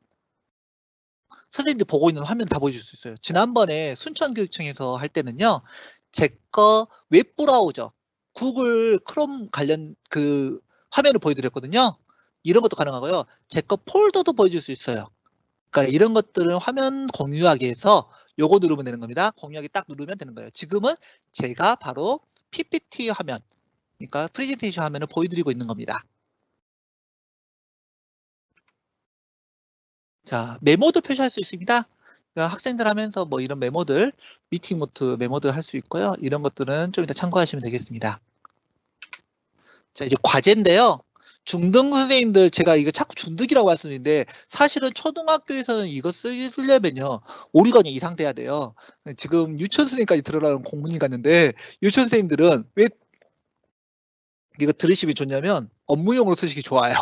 선생님들 보고 있는 화면 다 보여줄 수 있어요. 지난번에 순천교육청에서 할 때는요. 제 거 웹브라우저, 구글 크롬 관련 그 화면을 보여드렸거든요. 이런 것도 가능하고요. 제 거 폴더도 보여줄 수 있어요. 그러니까 이런 것들은 화면 공유하기 해서 요거 누르면 되는 겁니다. 공유하기 딱 누르면 되는 거예요. 지금은 제가 바로 PPT 화면, 그러니까 프레젠테이션 화면을 보여드리고 있는 겁니다. 자, 메모도 표시할 수 있습니다. 그러니까 학생들 하면서 뭐 이런 메모들, 미팅 노트 메모들 할 수 있고요. 이런 것들은 좀 이따 참고하시면 되겠습니다. 자, 이제 과제인데요. 중등 선생님들, 제가 이거 자꾸 중등이라고 말씀드리는데 사실은 초등학교에서는 이거 쓰려면요 5, 6학년 이상 돼야 돼요. 지금 유치원 선생님까지 들어라는 공문이 갔는데 유치원 선생님들은 왜 이거 들으시면 좋냐면 업무용으로 쓰시기 좋아요.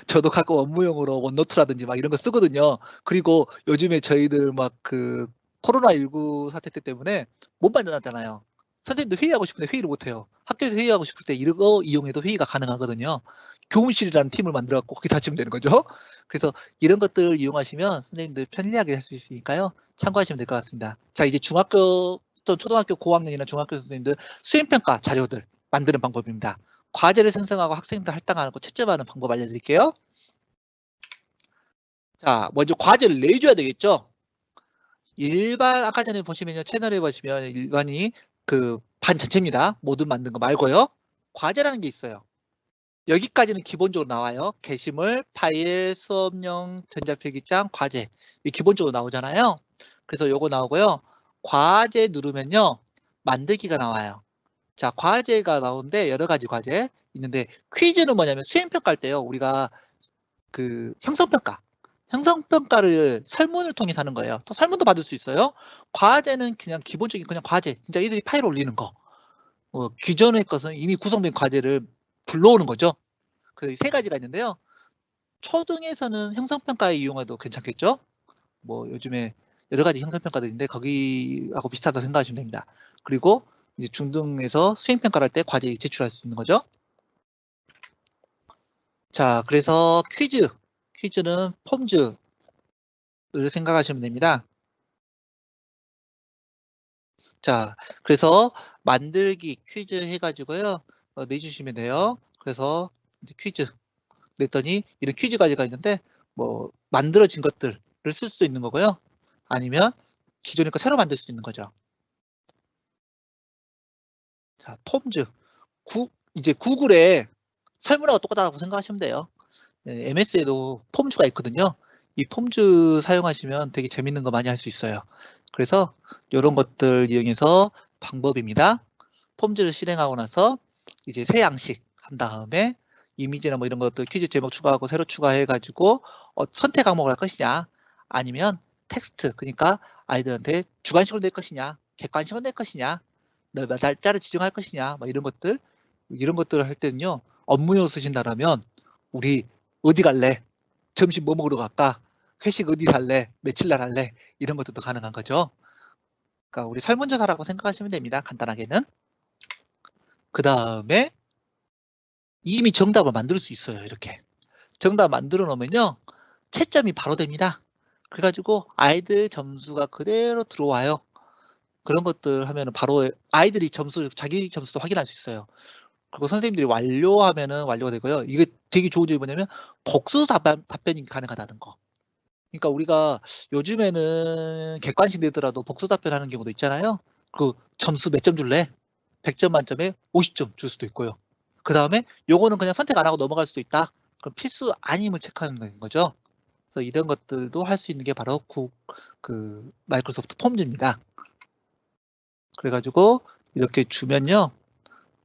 저도 가끔 업무용으로 원노트라든지 막 이런 거 쓰거든요. 그리고 요즘에 저희들 막 그 코로나19 사태 때문에 못 만나잖아요. 선생님도 회의하고 싶은데 회의를 못 해요. 학교에서 회의하고 싶을 때 이거 이용해도 회의가 가능하거든요. 교무실이라는 팀을 만들어 갖고 거기 다치면 되는 거죠. 그래서 이런 것들 이용하시면 선생님들 편리하게 할 수 있으니까요. 참고하시면 될 것 같습니다. 자, 이제 중학교 또 초등학교 고학년이나 중학교 선생님들 수행평가 자료들 만드는 방법입니다. 과제를 생성하고 학생들 할당하는 거 채점하는 방법 알려드릴게요. 자, 먼저 과제를 내줘야 되겠죠. 일반 아까 전에 보시면요 채널에 보시면 일반이 그 반 전체입니다. 모두 만든 거 말고요. 과제라는 게 있어요. 여기까지는 기본적으로 나와요. 게시물, 파일, 수업용, 전자필기장, 과제. 이 기본적으로 나오잖아요. 그래서 요거 나오고요. 과제 누르면요. 만들기가 나와요. 자, 과제가 나오는데 여러 가지 과제 있는데 퀴즈는 뭐냐면 수행평가할 때요. 우리가 그 형성평가를 설문을 통해서 하는 거예요. 또 설문도 받을 수 있어요. 과제는 그냥 기본적인 그냥 과제. 진짜 이들이 파일 올리는 거. 기존의 것은 이미 구성된 과제를 불러오는 거죠. 그 세 가지가 있는데요. 초등에서는 형성평가에 이용해도 괜찮겠죠? 뭐 요즘에 여러 가지 형성평가들이 있는데 거기하고 비슷하다고 생각하시면 됩니다. 그리고 이제 중등에서 수행평가를 할 때 과제 제출할 수 있는 거죠. 자, 그래서 퀴즈는 폼즈를 생각하시면 됩니다. 자, 그래서 만들기 퀴즈 해가지고요. 내주시면 돼요. 그래서 이제 퀴즈 냈더니 이런 퀴즈 가지가 있는데 뭐 만들어진 것들을 쓸 수 있는 거고요. 아니면 기존의 거 새로 만들 수 있는 거죠. 자, 폼즈. 이제 구글에 설문하고 똑같다고 생각하시면 돼요. MS에도 폼즈가 있거든요. 이 폼즈 사용하시면 되게 재밌는 거 많이 할 수 있어요. 그래서 이런 것들 이용해서 방법입니다. 폼즈를 실행하고 나서 이제 새 양식 한 다음에 이미지나 뭐 이런 것들 퀴즈 제목 추가하고 새로 추가해가지고 선택 과목을 할 것이냐 아니면 텍스트 그러니까 아이들한테 주관식으로 낼 것이냐 객관식으로 낼 것이냐 날짜를 지정할 것이냐 뭐 이런 것들을 할 때는요 업무용 쓰신다라면 우리 어디 갈래? 점심 뭐 먹으러 갈까? 회식 어디 살래? 며칠 날 할래? 이런 것들도 가능한 거죠. 그러니까 우리 설문조사라고 생각하시면 됩니다. 간단하게는. 그 다음에 이미 정답을 만들 수 있어요. 이렇게. 정답 만들어 놓으면요. 채점이 바로 됩니다. 그래가지고 아이들 점수가 그대로 들어와요. 그런 것들 하면은 바로 아이들이 자기 점수도 확인할 수 있어요. 그리고 선생님들이 완료하면은 완료가 되고요. 이게 되게 좋은 점이 뭐냐면 복수 답변이 가능하다는 거. 그러니까 우리가 요즘에는 객관식 내더라도 복수 답변하는 경우도 있잖아요. 그 점수 몇 점 줄래? 100점 만점에 50점 줄 수도 있고요. 그 다음에 요거는 그냥 선택 안 하고 넘어갈 수도 있다. 그럼 필수 아님을 체크하는 거죠. 그래서 이런 것들도 할 수 있는 게 바로 그 마이크로소프트 폼즈입니다. 그래가지고 이렇게 주면요.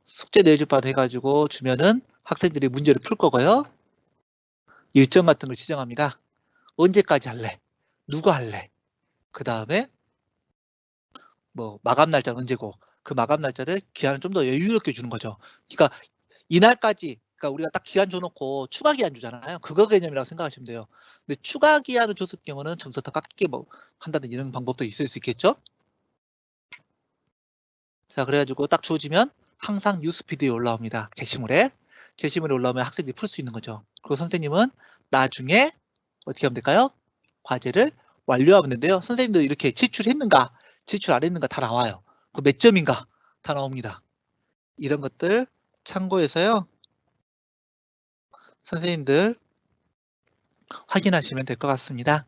숙제 내줄 바 해가지고 주면은 학생들이 문제를 풀 거고요. 일정 같은 걸 지정합니다. 언제까지 할래? 누가 할래? 그 다음에 뭐 마감 날짜는 언제고 그 마감 날짜를 기한을 좀 더 여유롭게 주는 거죠. 그러니까 이날까지 그러니까 우리가 딱 기한 줘놓고 추가 기한 주잖아요. 그거 개념이라고 생각하시면 돼요. 근데 추가 기한을 줬을 경우는 점수 더 깎게 뭐 한다는 이런 방법도 있을 수 있겠죠. 자, 그래가지고 딱 주어지면 항상 뉴스피드에 올라옵니다. 게시물에 올라오면 학생들이 풀 수 있는 거죠. 그리고 선생님은 나중에 어떻게 하면 될까요? 과제를 완료하면 되는데요. 선생님들 이렇게 제출했는가, 제출 안 했는가 다 나와요. 그 몇 점인가 다 나옵니다. 이런 것들 참고해서요. 선생님들 확인하시면 될 것 같습니다.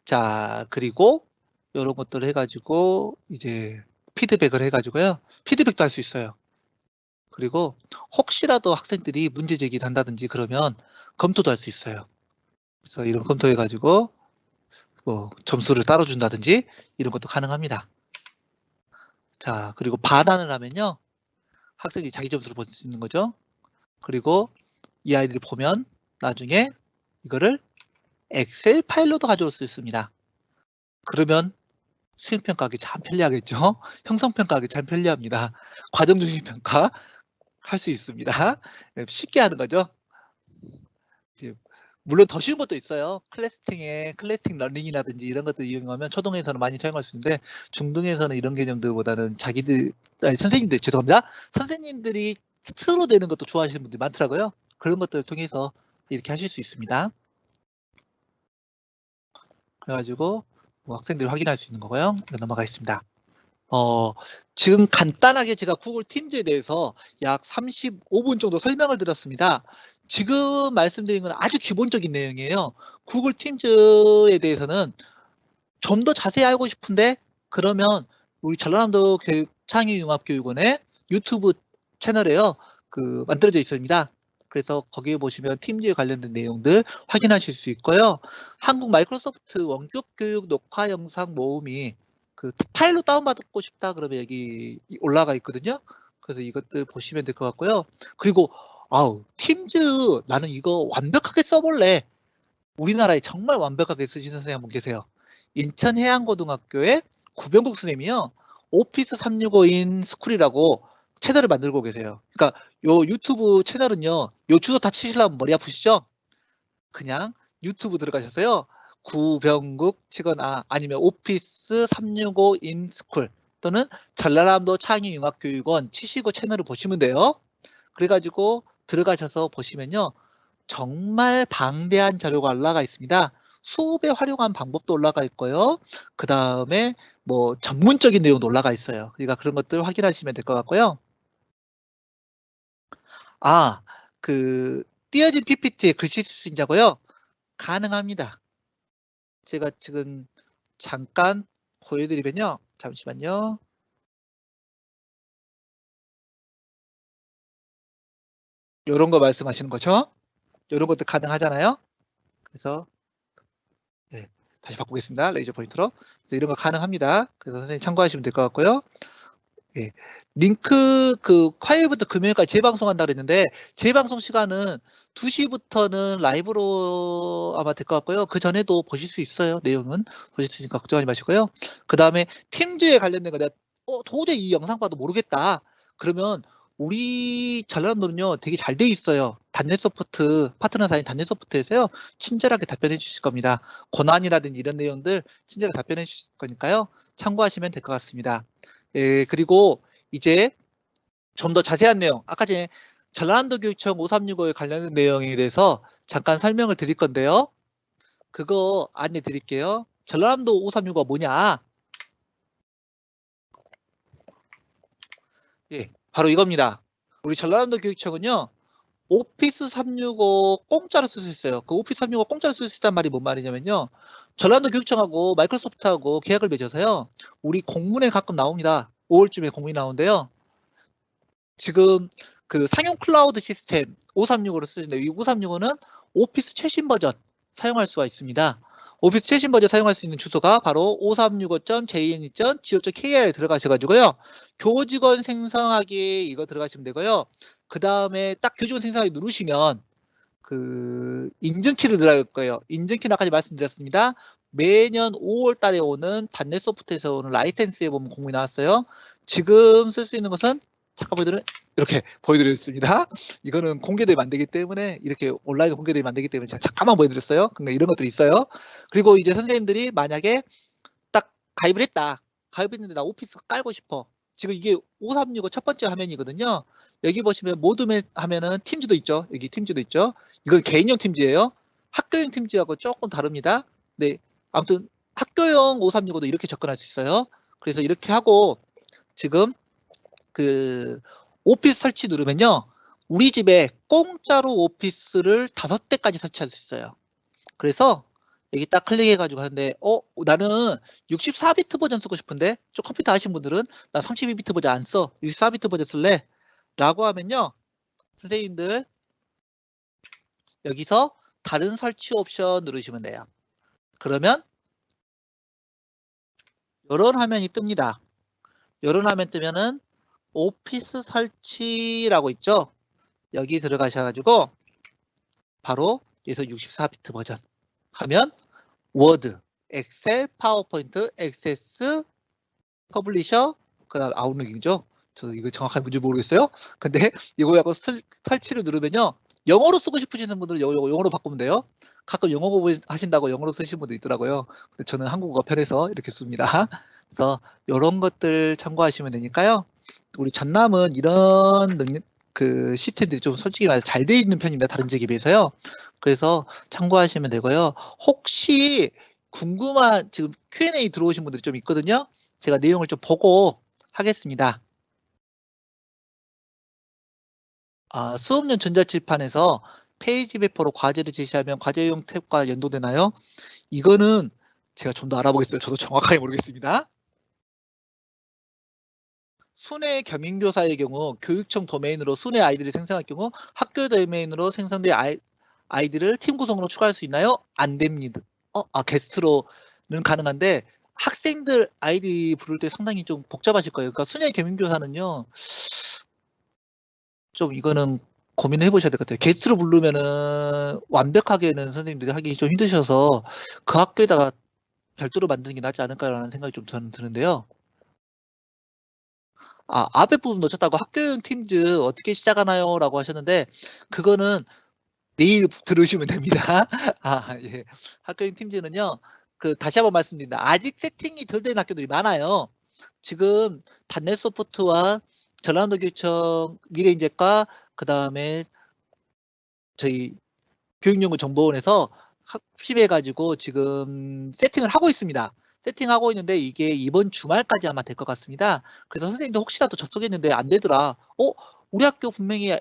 자, 그리고 이런 것들을 해가지고 이제 피드백을 해가지고요. 피드백도 할 수 있어요. 그리고 혹시라도 학생들이 문제 제기를 한다든지 그러면 검토도 할 수 있어요. 그래서 이런 검토해가지고 뭐 점수를 따라준다든지 이런 것도 가능합니다. 자, 그리고 반환을 하면요. 학생이 자기 점수를 볼 수 있는 거죠. 그리고 이 아이들이 보면 나중에 이거를 엑셀 파일로도 가져올 수 있습니다. 그러면 수행평가하기 참 편리하겠죠. 형성평가하기 참 편리합니다. 과정중심평가 할 수 있습니다. 쉽게 하는 거죠. 물론 더 쉬운 것도 있어요. 클래스팅 러닝이라든지 이런 것들 이용하면 초등에서는 많이 사용할 수 있는데 중등에서는 이런 개념들보다는 선생님들 죄송합니다. 선생님들이 스스로 내는 것도 좋아하시는 분들이 많더라고요. 그런 것들을 통해서 이렇게 하실 수 있습니다. 그래가지고 뭐 학생들이 확인할 수 있는 거고요. 넘어가겠습니다. 지금 간단하게 제가 구글 팀즈에 대해서 약 35분 정도 설명을 드렸습니다. 지금 말씀드린 건 아주 기본적인 내용이에요. 구글 팀즈에 대해서는 좀 더 자세히 알고 싶은데 그러면 우리 전라남도 창의융합교육원의 유튜브 채널에요. 만들어져 있습니다. 그래서 거기에 보시면 팀즈에 관련된 내용들 확인하실 수 있고요. 한국 마이크로소프트 원격 교육 녹화 영상 모음이 파일로 다운받고 싶다 그러면 여기 올라가 있거든요. 그래서 이것들 보시면 될 것 같고요. 그리고 팀즈 나는 이거 완벽하게 써볼래. 우리나라에 정말 완벽하게 쓰신 선생님 한 분 계세요. 인천해양고등학교의 구병국 선생님이요. 오피스 365인 스쿨이라고 채널을 만들고 계세요. 그러니까 요 유튜브 채널은요. 요 주소 다 치시려면 머리 아프시죠? 그냥 유튜브 들어가셔서요. 구병국 치거나 아니면 오피스 365 인스쿨 또는 전라남도 창의융합교육원 치시고 채널을 보시면 돼요. 그래가지고 들어가셔서 보시면요. 정말 방대한 자료가 올라가 있습니다. 수업에 활용한 방법도 올라가 있고요. 그 다음에 뭐 전문적인 내용도 올라가 있어요. 그러니까 그런 것들 확인하시면 될 것 같고요. 띄어진 PPT에 글씨 쓸 수 있냐고요? 가능합니다. 제가 지금 잠깐 보여드리면요. 잠시만요. 이런 거 말씀하시는 거죠? 이런 것도 가능하잖아요. 그래서 네, 다시 바꾸겠습니다. 레이저 포인트로. 이런 거 가능합니다. 그래서 선생님 참고하시면 될 것 같고요. 예. 링크 화요일부터 금요일까지 재방송한다 그랬는데 재방송 시간은 2시부터는 라이브로 아마 될 것 같고요. 그 전에도 보실 수 있어요. 내용은 보실 수 있으니까 걱정하지 마시고요. 그 다음에 팀즈에 관련된 거 내가 도저히 이 영상 봐도 모르겠다. 그러면 우리 전라남도는요 되게 잘 돼 있어요. 단넷소프트 파트너사인 단넷소프트에서요 친절하게 답변해 주실 겁니다. 권한이라든지 이런 내용들 친절하게 답변해 주실 거니까요. 참고하시면 될 것 같습니다. 예, 그리고 이제 좀 더 자세한 내용, 아까 전에 전라남도 교육청 5365에 관련된 내용에 대해서 잠깐 설명을 드릴 건데요. 그거 안내 드릴게요. 전라남도 5365가 뭐냐? 예, 바로 이겁니다. 우리 전라남도 교육청은요. 오피스 365 공짜로 쓸 수 있어요. 그 오피스 365 공짜로 쓸 수 있다는 말이 뭔 말이냐면요. 전라남도 교육청하고 마이크로소프트하고 계약을 맺어서요. 우리 공문에 가끔 나옵니다. 5월쯤에 공문이 나오는데요. 지금 상용 클라우드 시스템 5365로 쓰시는데 이 5365는 오피스 최신 버전 사용할 수가 있습니다. 오피스 최신 버전 사용할 수 있는 주소가 바로 5365.jne.go.kr에 들어가셔가지고요. 교직원 생성하기 이거 들어가시면 되고요. 그 다음에 딱 교직원 생성하기 누르시면 인증키를 들어갈 거예요. 인증키는 아까 말씀드렸습니다. 매년 5월 달에 오는 단넷소프트에서 오는 라이센스에 보면 공문이 나왔어요. 지금 쓸 수 있는 것은 잠깐 이렇게 보여드렸습니다. 이거는 공개되면 안 되기 때문에 이렇게 온라인 공개되면 안 되기 때문에 제가 잠깐만 보여드렸어요. 근데 이런 것들이 있어요. 그리고 이제 선생님들이 만약에 딱 가입을 했다. 가입했는데 나 오피스 깔고 싶어. 지금 이게 5365 첫 번째 화면이거든요. 여기 보시면 모둠에 하면은 팀즈도 있죠. 여기 팀즈도 있죠. 이건 개인용 팀즈예요. 학교용 팀즈하고 조금 다릅니다. 네, 아무튼 학교용 5365도 이렇게 접근할 수 있어요. 그래서 이렇게 하고 지금 그 오피스 설치 누르면요. 우리 집에 공짜로 오피스를 5대까지 설치할 수 있어요. 그래서 여기 딱 클릭해가지고 하는데 나는 64비트 버전 쓰고 싶은데 좀 컴퓨터 하신 분들은 나 32비트 버전 안 써. 64비트 버전 쓸래? 라고 하면요. 선생님들 여기서 다른 설치 옵션 누르시면 돼요. 그러면 이런 화면이 뜹니다. 이런 화면 뜨면은 오피스 설치라고 있죠. 여기 들어가셔가지고 바로 여기서 64비트 버전 하면 워드, 엑셀, 파워포인트, 액세스, 퍼블리셔, 그다음 아웃룩이죠. 저 이거 정확하게 뭔지 모르겠어요. 근데 이거 약간 설치를 누르면요. 영어로 쓰고 싶으시는 분들은 영어로 바꾸면 돼요. 가끔 영어 공부 하신다고 영어로 쓰시는 분도 있더라고요. 근데 저는 한국어가 편해서 이렇게 씁니다. 그래서 이런 것들 참고하시면 되니까요. 우리 전남은 이런 그 시스템들이 좀 솔직히 말해서 잘 돼 있는 편입니다. 다른 지역에 비해서요. 그래서 참고하시면 되고요. 혹시 궁금한 지금 Q&A 들어오신 분들이 좀 있거든요. 제가 내용을 좀 보고 하겠습니다. 수업용 전자칠판에서 페이지 배포로 과제를 제시하면 과제용 탭과 연동되나요? 이거는 제가 좀 더 알아보겠어요. 저도 정확하게 모르겠습니다. 순회 겸임교사의 경우 교육청 도메인으로 순회 아이들이 생성할 경우 학교 도메인으로 생성된 아이들을 팀 구성으로 추가할 수 있나요? 안 됩니다. 게스트로는 가능한데 학생들 아이디 부를 때 상당히 좀 복잡하실 거예요. 그러니까 순회 겸임교사는요. 좀 이거는 고민을 해보셔야 될 것 같아요. 게스트로 부르면은 완벽하게는 선생님들이 하기 좀 힘드셔서 그 학교에다가 별도로 만드는 게 낫지 않을까라는 생각이 좀 저는 드는데요. 앞에 부분 놓쳤다고 학교용 팀즈 어떻게 시작하나요? 라고 하셨는데 그거는 내일 들으시면 됩니다. 예. 학교용 팀즈는요. 다시 한번 말씀드립니다. 아직 세팅이 덜 된 학교들이 많아요. 지금 단넷소프트와 전라도교육청 미래인재과 그다음에 저희 교육연구정보원에서 합심해가지고 지금 세팅을 하고 있습니다. 세팅하고 있는데 이게 이번 주말까지 아마 될 것 같습니다. 그래서 선생님도 혹시라도 접속했는데 안 되더라. 우리 학교 분명히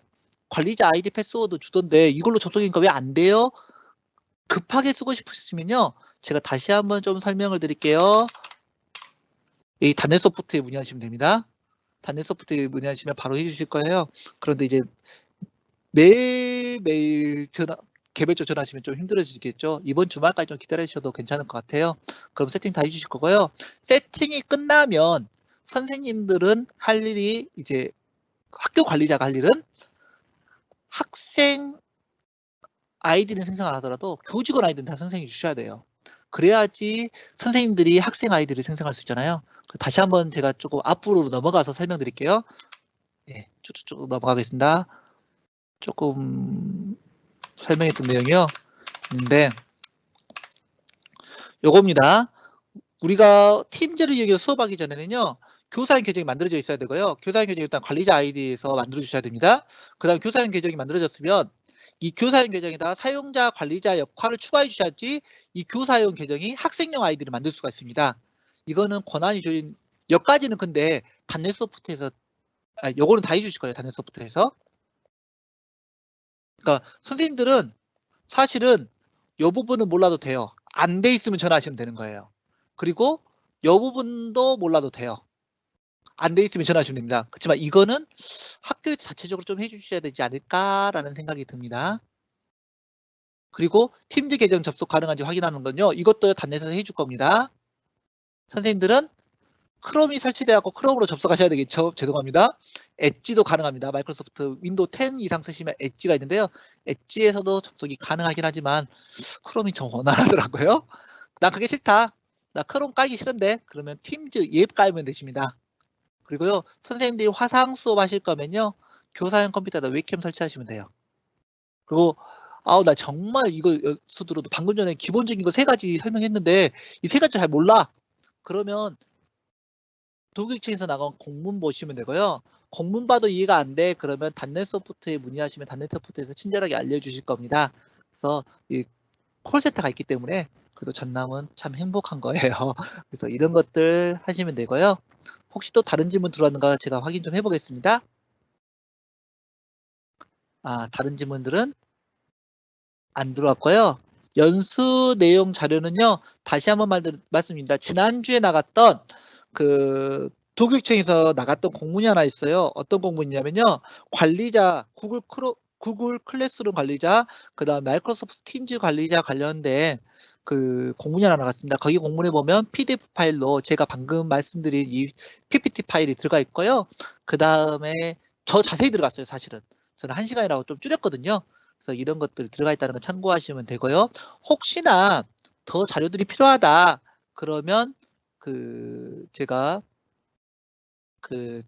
관리자 아이디 패스워드 주던데 이걸로 접속이니까 왜 안 돼요? 급하게 쓰고 싶으시면요. 제가 다시 한번 좀 설명을 드릴게요. 이 단넷소프트에 문의하시면 됩니다. 단넷소프트에 문의하시면 바로 해주실 거예요. 그런데 이제 매일매일 개별적으로 전화하시면 좀 힘들어지겠죠. 이번 주말까지 좀 기다려 주셔도 괜찮을 것 같아요. 그럼 세팅 다 해주실 거고요. 세팅이 끝나면 선생님들은 할 일이 이제 학교 관리자가 할 일은 학생 아이디는 생성 안 하더라도 교직원 아이디는 다 생성해 주셔야 돼요. 그래야지 선생님들이 학생 아이디를 생성할 수 있잖아요. 다시 한번 제가 조금 앞으로 넘어가서 설명드릴게요. 네, 쭉쭉 넘어가겠습니다. 조금 설명했던 내용이요. 근데 요겁니다. 우리가 팀제를 이용해서 수업하기 전에는요. 교사인 계정이 만들어져 있어야 되고요. 교사인 계정이 일단 관리자 아이디에서 만들어 주셔야 됩니다. 그 다음 교사인 계정이 만들어졌으면 이 교사용 계정에다 사용자 관리자 역할을 추가해 주셔야지 이 교사용 계정이 학생용 아이디를 만들 수가 있습니다. 이거는 권한이 주인 여기까지는 근데 단넷소프트에서 요거는 다 해주실 거예요. 단넷소프트에서. 그러니까 선생님들은 사실은 요 부분은 몰라도 돼요. 안 돼 있으면 전화하시면 되는 거예요. 그리고 요 부분도 몰라도 돼요. 안 돼 있으면 전화하시면 됩니다. 그렇지만 이거는 학교에서 자체적으로 좀 해주셔야 되지 않을까라는 생각이 듭니다. 그리고 팀즈 계정 접속 가능한지 확인하는 건요. 이것도 단넷에서 해줄 겁니다. 선생님들은 크롬이 설치되어 갖고 크롬으로 접속하셔야 되겠죠. 죄송합니다. 엣지도 가능합니다. 마이크로소프트 윈도우 10 이상 쓰시면 엣지가 있는데요. 엣지에서도 접속이 가능하긴 하지만 크롬이 좀 원활하더라고요. 나 그게 싫다. 나 크롬 깔기 싫은데 그러면 팀즈 앱 깔면 되십니다. 그리고요. 선생님들이 화상 수업 하실 거면요. 교사용 컴퓨터에다 웹캠 설치하시면 돼요. 그리고 나 정말 이거 수들어도 방금 전에 기본적인 거 3가지 설명했는데 이 3가지 잘 몰라. 그러면 도교육청에서 나간 공문 보시면 되고요. 공문 봐도 이해가 안 돼. 그러면 단넷소프트에 문의하시면 단넷소프트에서 친절하게 알려주실 겁니다. 그래서 이 콜센터가 있기 때문에 그래도 전남은 참 행복한 거예요. 그래서 이런 것들 하시면 되고요. 혹시 또 다른 질문 들어왔는가 제가 확인 좀 해보겠습니다. 다른 질문들은 안 들어왔고요. 연수 내용 자료는요. 다시 한번 말씀드립니다. 지난주에 나갔던 그 도교육청에서 나갔던 공문이 하나 있어요. 어떤 공문이냐면요. 관리자 구글 클래스룸 관리자, 그다음 마이크로소프트 팀즈 관리자 관련된 그 공문이 하나 나갔습니다. 거기 공문에 보면 PDF 파일로 제가 방금 말씀드린 이 PPT 파일이 들어가 있고요. 그 다음에 더 자세히 들어갔어요. 사실은 저는 1시간이라고 좀 줄였거든요. 그래서 이런 것들 들어가 있다는 거 참고하시면 되고요. 혹시나 더 자료들이 필요하다 그러면 제가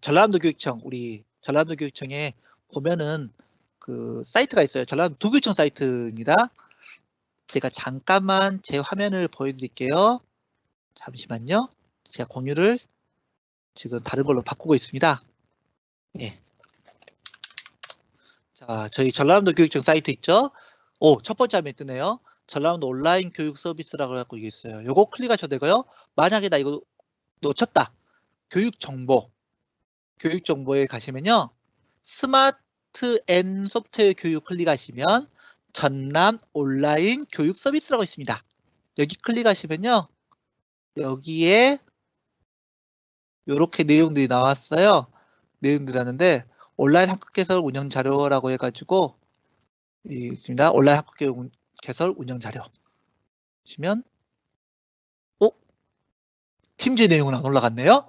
전라남도 교육청, 우리 전라남도 교육청에 보면은 그 사이트가 있어요. 전라남도 도교육청 사이트입니다. 제가 잠깐만 제 화면을 보여드릴게요. 잠시만요. 제가 공유를 지금 다른 걸로 바꾸고 있습니다. 예. 자, 저희 전라남도 교육청 사이트 있죠? 첫 번째 화면에 뜨네요. 전라남도 온라인 교육 서비스라고 해갖고 이게 있어요. 요거 클릭하셔도 되고요. 만약에 나 이거 놓쳤다. 교육 정보에 가시면요. 스마트 앤 소프트웨어 교육 클릭하시면 전남 온라인 교육 서비스라고 있습니다. 여기 클릭하시면요. 여기에 이렇게 내용들이 나왔어요. 내용들이 나는데 온라인 학급 개설 운영 자료라고 해가지고 있습니다. 온라인 학급 개설 운영 자료 보시면 팀즈 내용은 안 올라갔네요.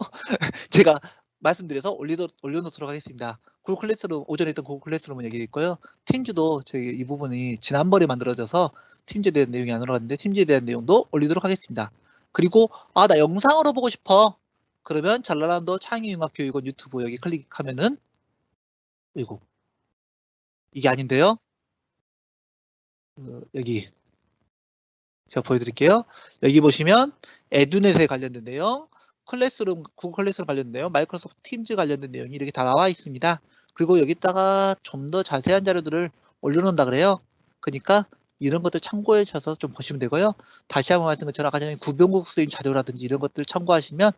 제가 말씀드려서 올려놓도록 하겠습니다. 구글 클래스룸, 오전에 했던 구글 클래스룸은 여기 있고요. 팀즈도 저희 이 부분이 지난번에 만들어져서 팀즈에 대한 내용이 안 올라갔는데 팀즈에 대한 내용도 올리도록 하겠습니다. 그리고 나 영상으로 보고 싶어. 그러면 전라남도 창의융합교육원 유튜브 여기 클릭하면은 이게 아닌데요. 여기 제가 보여드릴게요. 여기 보시면 에듀넷에 관련된 내용, 구글 클래스룸 관련된 내용, 마이크로소프트 팀즈 관련된 내용이 이렇게 다 나와 있습니다. 그리고 여기다가 좀 더 자세한 자료들을 올려놓는다 그래요. 그러니까 이런 것들 참고해 주셔서 좀 보시면 되고요. 다시 한번 말씀 것처럼 아까 전에 구병국 선생님 자료라든지 이런 것들 참고하시면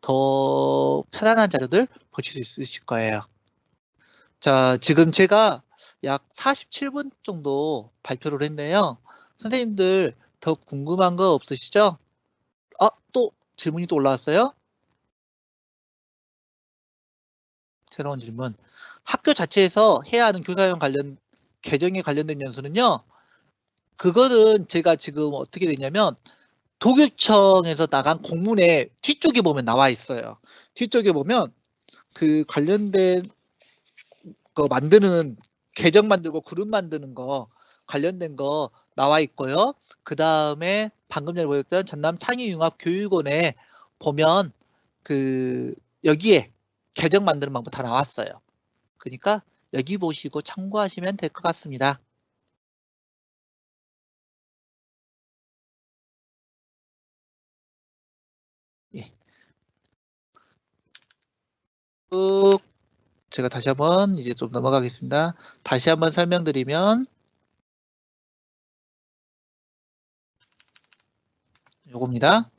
더 편안한 자료들 보실 수 있으실 거예요. 자, 지금 제가 약 47분 정도 발표를 했네요. 선생님들 더 궁금한 거 없으시죠? 또 질문이 또 올라왔어요? 새로운 질문. 학교 자체에서 해야 하는 교사용 개정에 관련된 연수는요. 그거는 제가 지금 어떻게 되냐면 도교청에서 나간 공문에 뒤쪽에 보면 나와 있어요. 뒤쪽에 보면 그 관련된 거 만드는 계정 만들고 그룹 만드는 거 관련된 거 나와 있고요. 그 다음에 방금 전에 보였던 전남 창의융합교육원에 보면 여기에 계정 만드는 방법 다 나왔어요. 그러니까 여기 보시고 참고하시면 될 것 같습니다. 예. 제가 다시 한번 이제 좀 넘어가겠습니다. 다시 한번 설명드리면 요겁니다.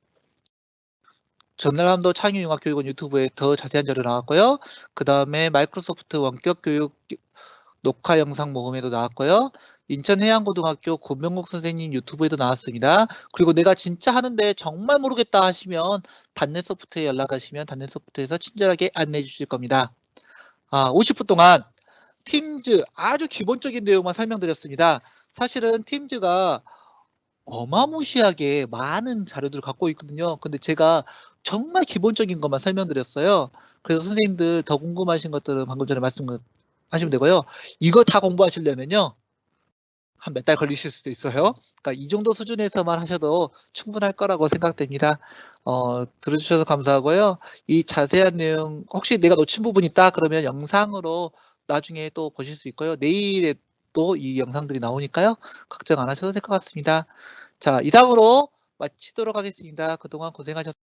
전라남도 창의융합교육원 유튜브에 더 자세한 자료 나왔고요. 그 다음에 마이크로소프트 원격교육 녹화 영상 모음에도 나왔고요. 인천해양고등학교 구명국 선생님 유튜브에도 나왔습니다. 그리고 내가 진짜 하는데 정말 모르겠다 하시면 단넷소프트에 연락하시면 단넷소프트에서 친절하게 안내해 주실 겁니다. 50분 동안 팀즈 아주 기본적인 내용만 설명드렸습니다. 사실은 팀즈가 어마무시하게 많은 자료들을 갖고 있거든요. 근데 제가 정말 기본적인 것만 설명드렸어요. 그래서 선생님들 더 궁금하신 것들은 방금 전에 말씀하시면 되고요. 이거 다 공부하시려면요. 한 몇 달 걸리실 수도 있어요. 그러니까 이 정도 수준에서만 하셔도 충분할 거라고 생각됩니다. 들어주셔서 감사하고요. 이 자세한 내용 혹시 내가 놓친 부분 있다 그러면 영상으로 나중에 또 보실 수 있고요. 내일에 또 이 영상들이 나오니까요. 걱정 안 하셔도 될 것 같습니다. 자, 이상으로 마치도록 하겠습니다. 그동안 고생하셨습니다.